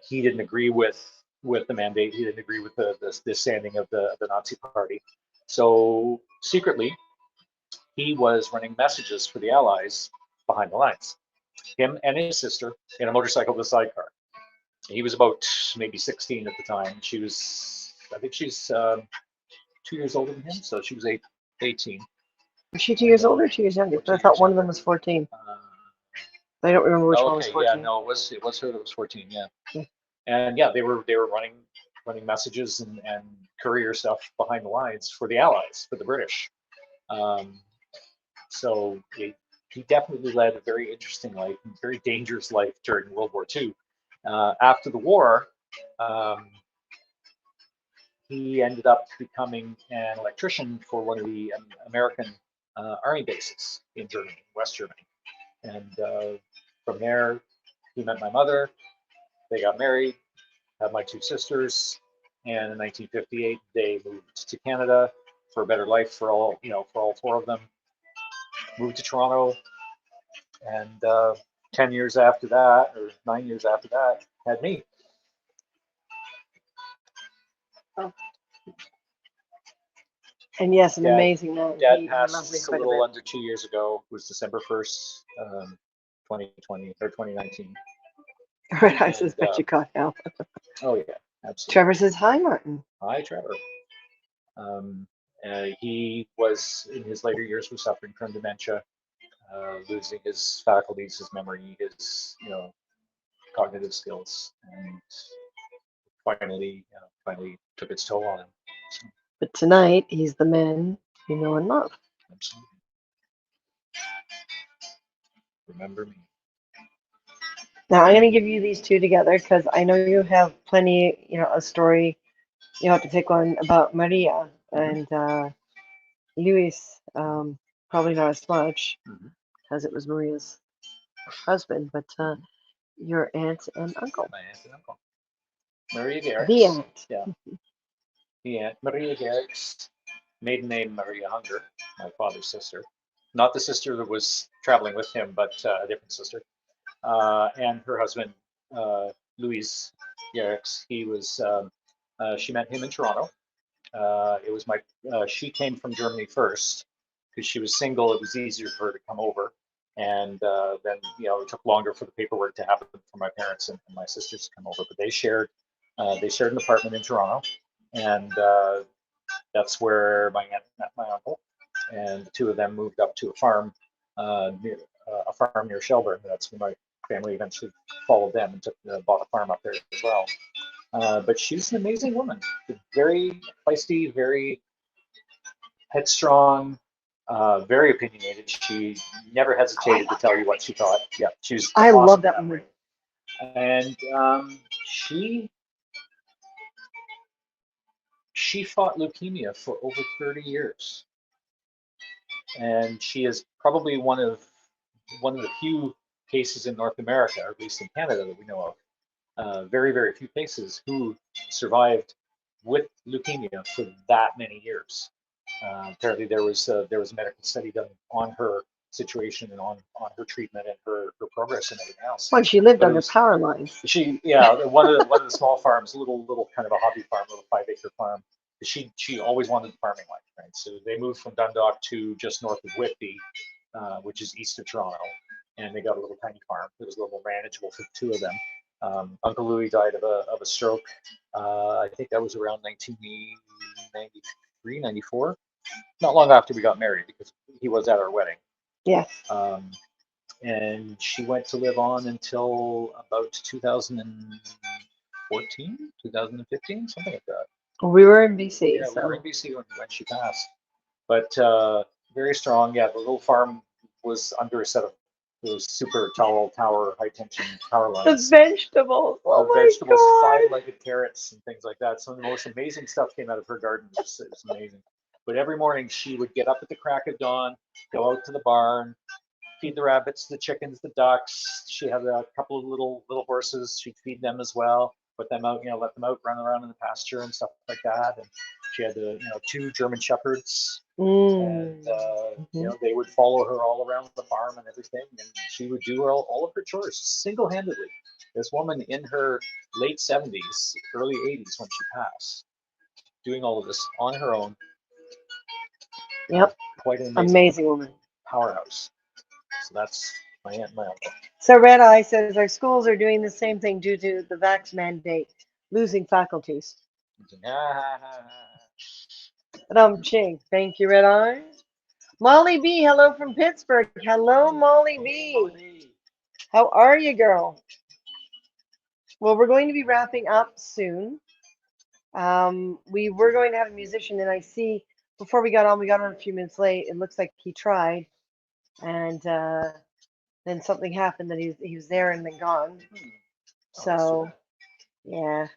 He didn't agree with the mandate. He didn't agree with the standing of the Nazi Party. So secretly, he was running messages for the Allies behind the lines. Him and his sister in a motorcycle with a sidecar. He was about maybe 16 at the time. I think she's 2 years older than him, so she was 18. Was she 2 years older or 2 years younger? I thought one of them was 14. I don't remember which one was Okay, 14. yeah, no, it was her that was 14, yeah. And yeah, they were running messages and courier stuff behind the lines for the Allies, for the British. So he definitely led a very interesting life, very dangerous life during World War II. After the war, he ended up becoming an electrician for one of the American army bases in Germany, West Germany. And from there, he met my mother. They got married, had my two sisters, and in 1958 they moved to Canada for a better life for all four of them. Moved to Toronto, and 10 years after that, or 9 years after that, had me. Oh. And yes, an amazing man. Dad He passed loved me a quite little bit. under 2 years ago. It was December 1st, 2020 or 2019. Right, I suspect you caught hell. Oh yeah, absolutely. Trevor says, "Hi, Martin." Hi, Trevor. He was in his later years was suffering from dementia, losing his faculties, his memory, his cognitive skills, and finally took its toll on him. So, But tonight, he's the man you know and love. absolutely. Remember me. Now, I'm going to give you these two together because I know you have plenty, a story. You have to pick one about Maria and Luis. Probably not as much. as it was Maria's husband, but your aunt and uncle. My aunt and uncle. Maria Garrix. The aunt. Yeah. The aunt, Maria Garrix. Maiden name Maria Hunger, my father's sister. Not the sister that was traveling with him, but a different sister. And her husband, Louise Garrix, he was, she met him in Toronto. It was my, she came from Germany first because she was single. It was easier for her to come over. And then, it took longer for the paperwork to happen for my parents and my sisters to come over. But they shared an apartment in Toronto. And that's where my aunt met my uncle. And the two of them moved up to a farm near Shelburne. That's when my family eventually followed them and bought a farm up there as well. But she's an amazing woman, very feisty, very headstrong, very opinionated. She never hesitated to tell you what she thought. Yeah, she's. I awesome love that woman. And she fought leukemia for over 30 years. And she is probably one of the few cases in North America, or at least in Canada, that we know of, very, very few cases who survived with leukemia for that many years. Apparently, there was a medical study done on her situation and on her treatment and her progress and everything else. Well, she lived under power lines. One of the small farms, little kind of a hobby farm, little 5-acre farm. She always wanted farming life, right? So they moved from Dundalk to just north of Whitby, which is east of Toronto, and they got a little tiny farm. It was a little manageable for the two of them. Uncle Louis died of a stroke. I think that was around 1993, 94. Not long after we got married, because he was at our wedding. Yes. And she went to live on until about 2014, 2015, something like that. We were in BC. Yeah, we were in BC when she passed. But very strong. Yeah, the little farm was under a set of those super tall tower, high tension power lines. The vegetables. Oh my vegetables, God. 5-legged carrots and things like that. Some of the most amazing stuff came out of her garden. It's amazing. But every morning she would get up at the crack of dawn, go out to the barn, feed the rabbits, the chickens, the ducks. She had a couple of little horses. She'd feed them as well. Put them out, let them out, run around in the pasture and stuff like that. And she had 2 German shepherds, and they would follow her all around the farm and everything. And she would do all of her chores single-handedly. This woman in her late 70s, early 80s when she passed, doing all of this on her own. Yep. Quite an amazing woman. Powerhouse. So that's my aunt and my uncle. So Red Eye says our schools are doing the same thing due to the vax mandate, losing faculties. Ching. Thank you, Red Eye. Molly B, hello from Pittsburgh. Hello, Molly B. How are you, girl? Well, we're going to be wrapping up soon. We were going to have a musician, and I see before we got on a few minutes late. It looks like he tried, and then something happened that he was there and then gone. So, yeah,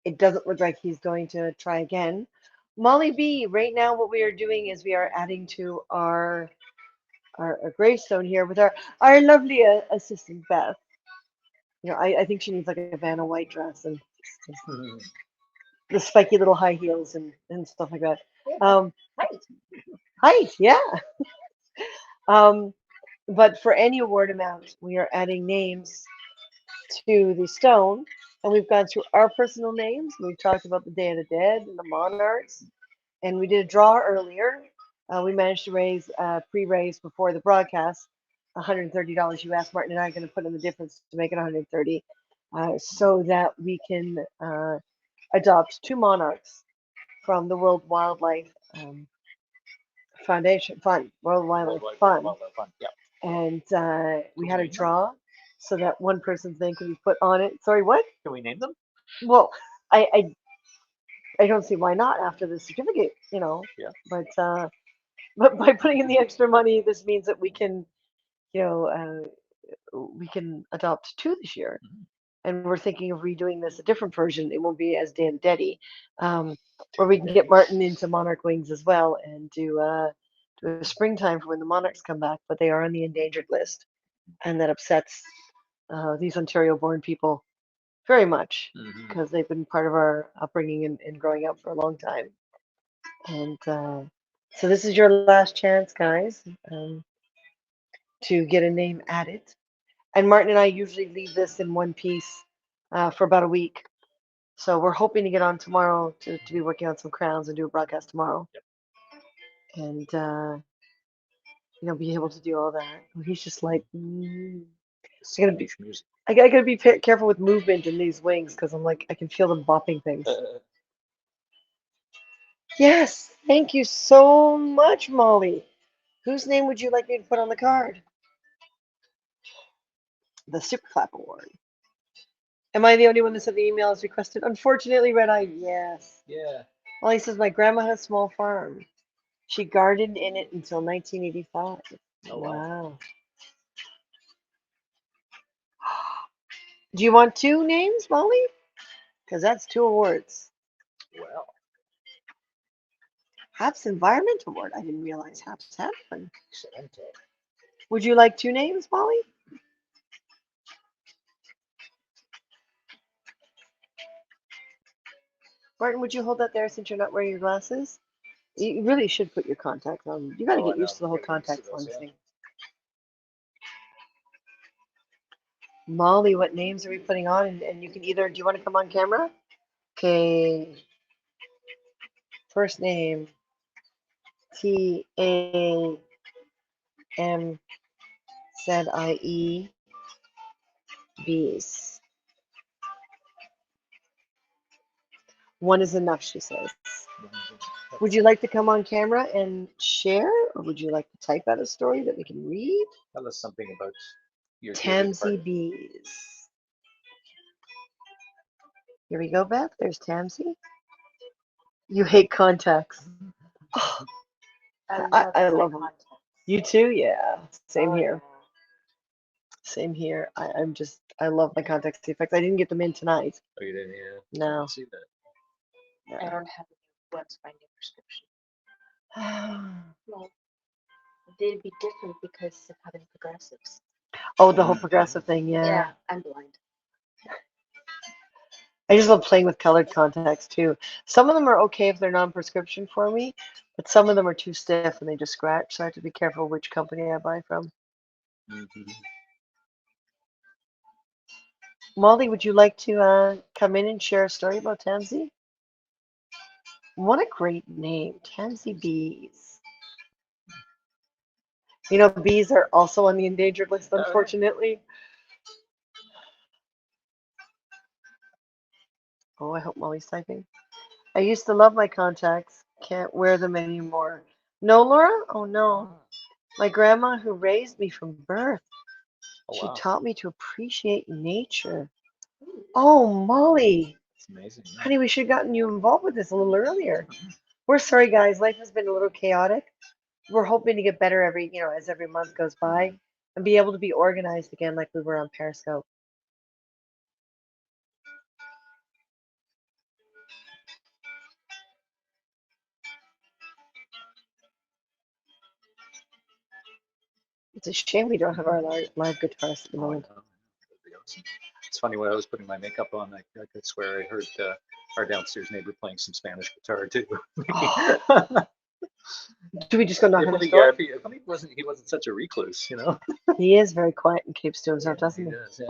it doesn't look like he's going to try again. Molly B, right now what we are doing is we are adding to our gravestone here with our lovely assistant Beth. I think she needs like a Vanna White dress and the spiky little high heels and stuff like that. Height, yeah. But for any award amount, we are adding names to the stone, and we've gone through our personal names. We've talked about the Day of the Dead and the Monarchs, and we did a draw earlier. We managed to raise pre-raise before the broadcast, $130. You asked Martin and I are going to put in the difference to make it $130, so that we can adopt 2 monarchs from the World Wildlife Foundation Fund, World Wildlife Fund. Yeah. And we had a draw so that one person's name can be put on it. Sorry, what? Can we name them? Well, I don't see why not after the certificate, Yeah. But by putting in the extra money, this means that we can, we can adopt 2 this year. Mm-hmm. And we're thinking of redoing this a different version. It won't be as Dan Deddy, where we can get Martin into Monarch Wings as well and do to a springtime for when the monarchs come back, but they are on the endangered list, and that upsets these Ontario-born people very much Mhm. because they've been part of our upbringing and growing up for a long time. And so this is your last chance, guys, to get a name added. And Martin and I usually leave this in one piece for about a week. So we're hoping to get on tomorrow to be working on some crowns and do a broadcast tomorrow. Yep. And be able to do all that. He's just like, Spanish music. I gotta be careful with movement in these wings because I'm like, I can feel them bopping things. Yes, thank you so much, Molly. Whose name would you like me to put on the card? The Super Clap Award. Am I the only one that said the email is requested? Unfortunately, Red Eye, yes. Yeah. Molly says, my grandma had a small farm. She gardened in it until 1985. Oh, wow. Do you want 2 names, Molly? Because that's 2 awards. Well, HAPS Environment Award. I didn't realize HAPS had one. excelente. Would you like 2 names, Molly? Martin, would you hold that there since you're not wearing your glasses? You really should put your contacts on. You got to Oh, I get used know. to the whole Gotta get used to contacts those, lens yeah. thing. Molly, what names are we putting on? And you can either, do you want to come on camera? Okay. First name, TAMZIE Bees. 1 is enough, she says. Would you like to come on camera and share, or would you like to type out a story that we can read? Tell us something about your Tamsy Bees. Here we go, Beth. There's Tamsy. You hate contacts. Oh, I love them. You too? Yeah. Same here. Same here. I love my contacts effects. I didn't get them in tonight. Oh, you didn't? Yeah. No. I didn't see that. I don't have what's my new prescription. Well, they'd be different because of having progressives. Oh, the whole progressive thing, yeah. I'm blind. I just love playing with colored contacts too. Some of them are okay if they're non-prescription for me, but some of them are too stiff and they just scratch, so I have to be careful which company I buy from. Mm-hmm. Molly, would you like to come in and share a story about Tansy? What a great name, Tansy Bees. You know, bees are also on the endangered list, unfortunately. Oh, I hope Molly's typing. I used to love my contacts. Can't wear them anymore. No, Laura? Oh, no. My grandma, who raised me from birth, Oh, she wow. taught me to appreciate nature. Oh, Molly. It's amazing. Yeah. Honey, we should have gotten you involved with this a little earlier. We're sorry, guys. Life has been a little chaotic. We're hoping to get better as every month goes by and be able to be organized again like we were on Periscope. It's a shame we don't have our live guitarists at the Oh, moment. no. That'd be awesome. It's funny, when I was putting my makeup on, I could swear I heard our downstairs neighbor playing some Spanish guitar too. Do we just go knock If on only, his door? if he wasn't such a recluse, you know. He is very quiet and keeps to himself, doesn't He he? does, yeah.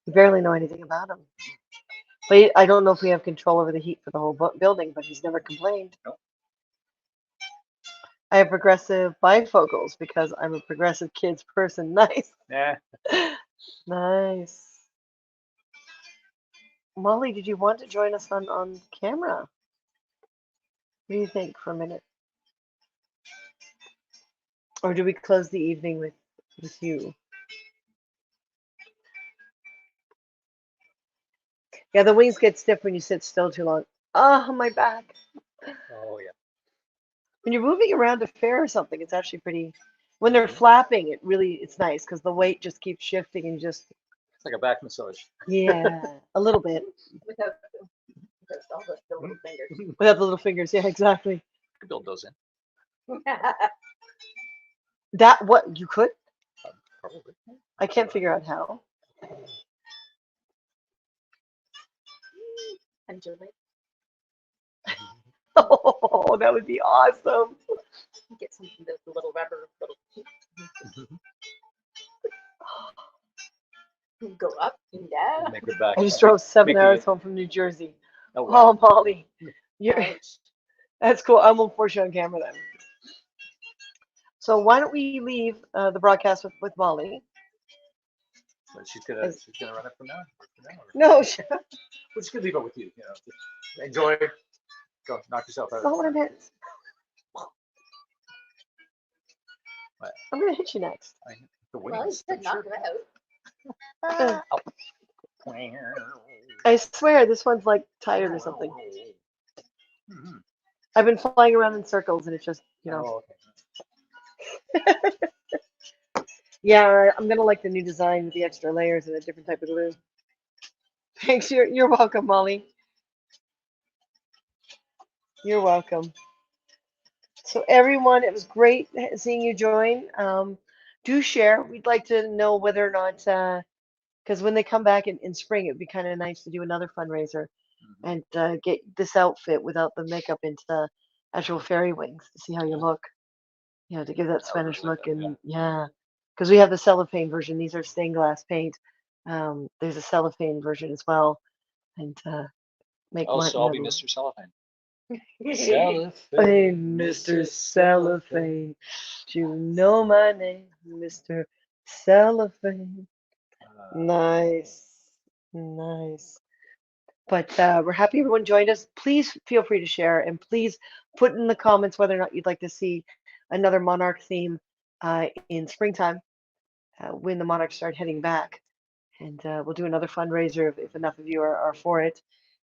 We barely know anything about him. But I don't know if we have control over the heat for the whole building, but he's never complained. Nope. I have progressive bifocals because I'm a progressive kids person. Nice. Yeah. Nice. Molly, did you want to join us on camera? What do you think for a minute? Or do we close the evening with you? Yeah, the wings get stiff when you sit still too long. Oh, my back. Oh, yeah. When you're moving around a fair or something, it's actually pretty. When they're flapping, it's nice because the weight just keeps shifting and just. It's like a back massage. Yeah, a little bit. Without all the little fingers. Without the little fingers, yeah, exactly. Could build those in. That what you could? Probably. I can't figure out how. Undulate. Oh, that would be awesome. Get some of the little rubber little go up and down. Make it back. I just drove 7 hours it- home from New Jersey. Oh, wow. Oh, Molly, you're, Ouch. that's cool. I won't force you on camera then. So why don't we leave the broadcast with Molly? So she's gonna run it from now. No, We're just gonna leave it with you. You know, just enjoy. Go knock yourself that's out. not what I meant. What? I'm gonna hit you next. The Well, you wings. said knock Sure. her out. I swear this one's like tired or something. Mhm. I've been flying around in circles and it's just, you know. Oh, okay. Yeah, I'm gonna like the new design with the extra layers and a different type of glue. Thanks, you're welcome, Molly. You're welcome. So everyone, it was great seeing you join. Do share. We'd like to know whether or not, because when they come back in spring, it'd be kind of nice to do another fundraiser Mhm. and get this outfit without the makeup into the actual fairy wings to see how you look. You know, to give that I would Spanish like look that, and yeah, because we have the cellophane version. These are stained glass paint. There's a cellophane version as well, and make Oh, so I'll be Martin. Mr. Cellophane. Hey, Mr. Cellophane, you know my name, Mr. Cellophane. Nice, nice. But we're happy everyone joined us. Please feel free to share and please put in the comments whether or not you'd like to see another Monarch theme in springtime when the Monarchs start heading back. And we'll do another fundraiser if enough of you are for it.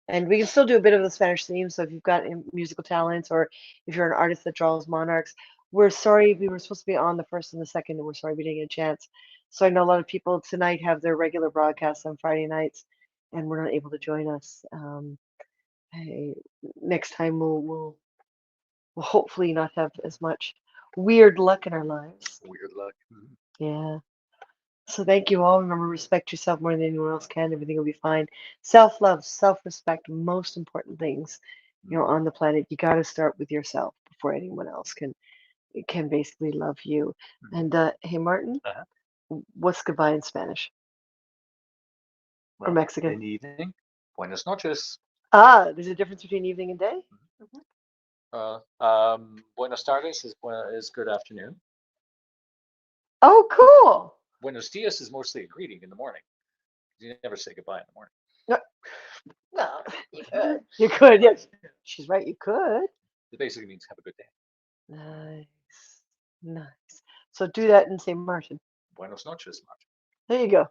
And we can still do a bit of the Spanish theme. So if you've got musical talents or if you're an artist that draws monarchs, we're sorry we were supposed to be on the first and the second, and we're sorry we didn't get a chance. So I know a lot of people tonight have their regular broadcasts on Friday nights, and we're not able to join us. Hey, next time we'll hopefully not have as much weird luck in our lives. Weird luck. Mhm. Yeah. So thank you all. Remember, respect yourself more than anyone else can. Everything will be fine. Self-love, self-respect, most important things, on the planet. You got to start with yourself before anyone else can basically love you. Mhm. And hey, Martin, Uh-huh. what's goodbye in Spanish or Well, Mexican? in the evening, buenas noches. Ah, there's a difference between evening and day. Buenas tardes is good afternoon. Oh, cool. Buenos dias is mostly a greeting in the morning. You never say goodbye in the morning. No, You could. you could. Yes, she's right. You could. It basically means have a good day. Nice, nice. So do that in St. Martin. Buenos noches, Martin. There you go.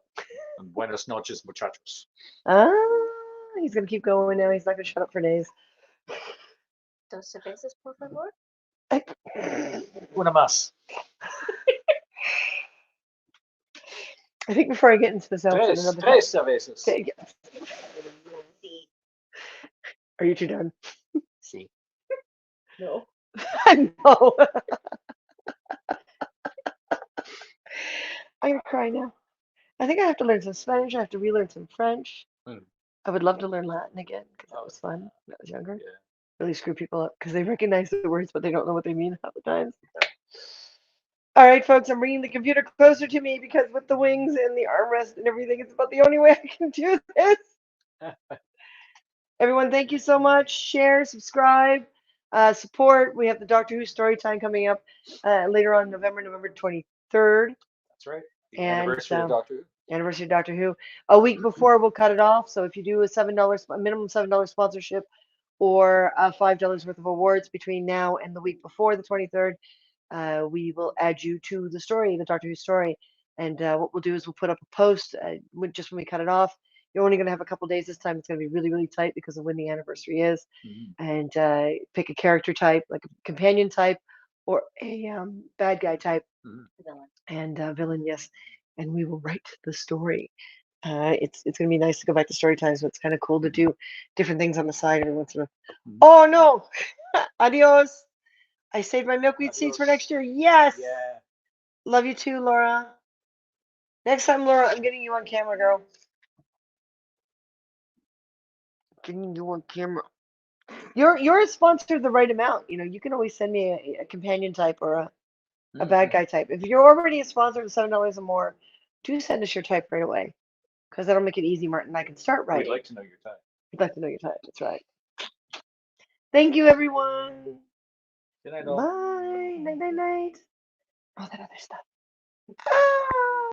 And buenos noches, muchachos. Ah, he's gonna keep going now. He's not gonna shut up for days. Dos cervezas, por favor. Una más. I think before I get into this outfit, Tres another cervezas. Okay, Sí. are you two done? Sí. No. I know. I'm gonna cry now. I think I have to learn some Spanish. I have to relearn some French. Mm. I would love to learn Latin again because that was fun when I was younger. Yeah. Really screw people up because they recognize the words, but they don't know what they mean half the times. All right, folks, I'm bringing the computer closer to me because with the wings and the armrest and everything, it's about the only way I can do this. Everyone, thank you so much. Share, subscribe, support. We have the Doctor Who story time coming up later on November 23rd. That's right. The And anniversary of Doctor Who. Anniversary of Doctor Who. A week before, we'll cut it off. So if you do a minimum $7 sponsorship or $5 worth of awards between now and the week before the 23rd, we will add you to the story, the Doctor Who story. And what we'll do is we'll put up a post just when we cut it off. You're only going to have a couple days this time. It's going to be really, really tight because of when the anniversary is. Mhm. And pick a character type, like a companion type or a bad guy type. Mhm. Villain. And villain, yes. And we will write the story. It's going to be nice to go back to story time, so it's kind of cool to do different things on the side every once in a while. Mhm. Oh no! Adios! I saved my milkweed seeds for Adios. next year. Yes! Yeah. Love you too, Laura. Next time, Laura, I'm getting you on camera, girl. Getting you on camera. You're sponsored the right amount. You know, you can always send me a companion type or a bad guy type. If you're already a sponsor of $7 or more, do send us your type right away. Because that'll make it easy, Martin. I can start writing. We'd like to know your type. We'd like to know your type. That's right. Thank you, everyone. Good night, all. Bye. Night, night, night. All that other stuff. Ah!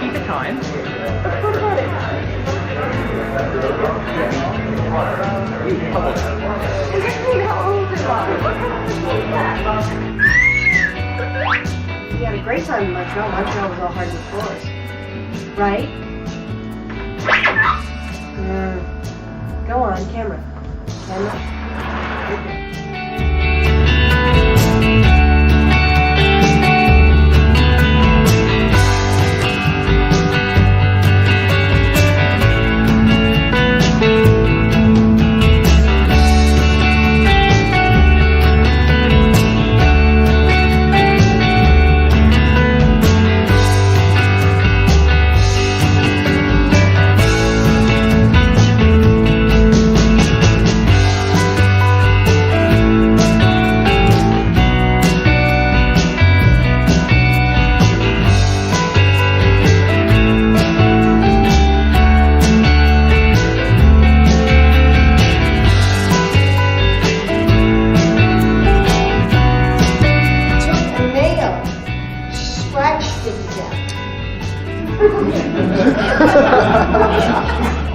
Keep it kind. We had a great time in Montreal. Montreal was all hardwood floors. Right? Go on, camera. Camera.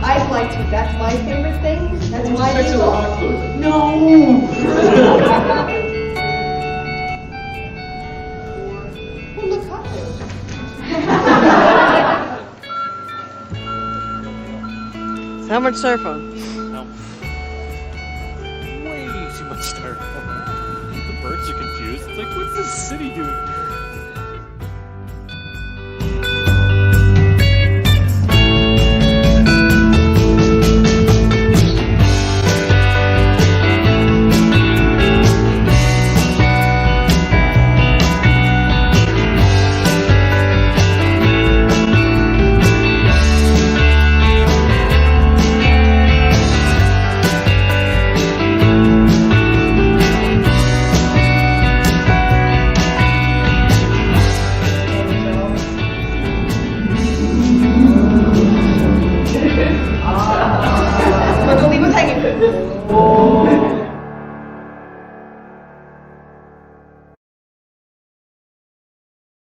I'd like to. That's my favorite thing. That's my That's a lot of food. No. Well, look, cocktails. How much surf on?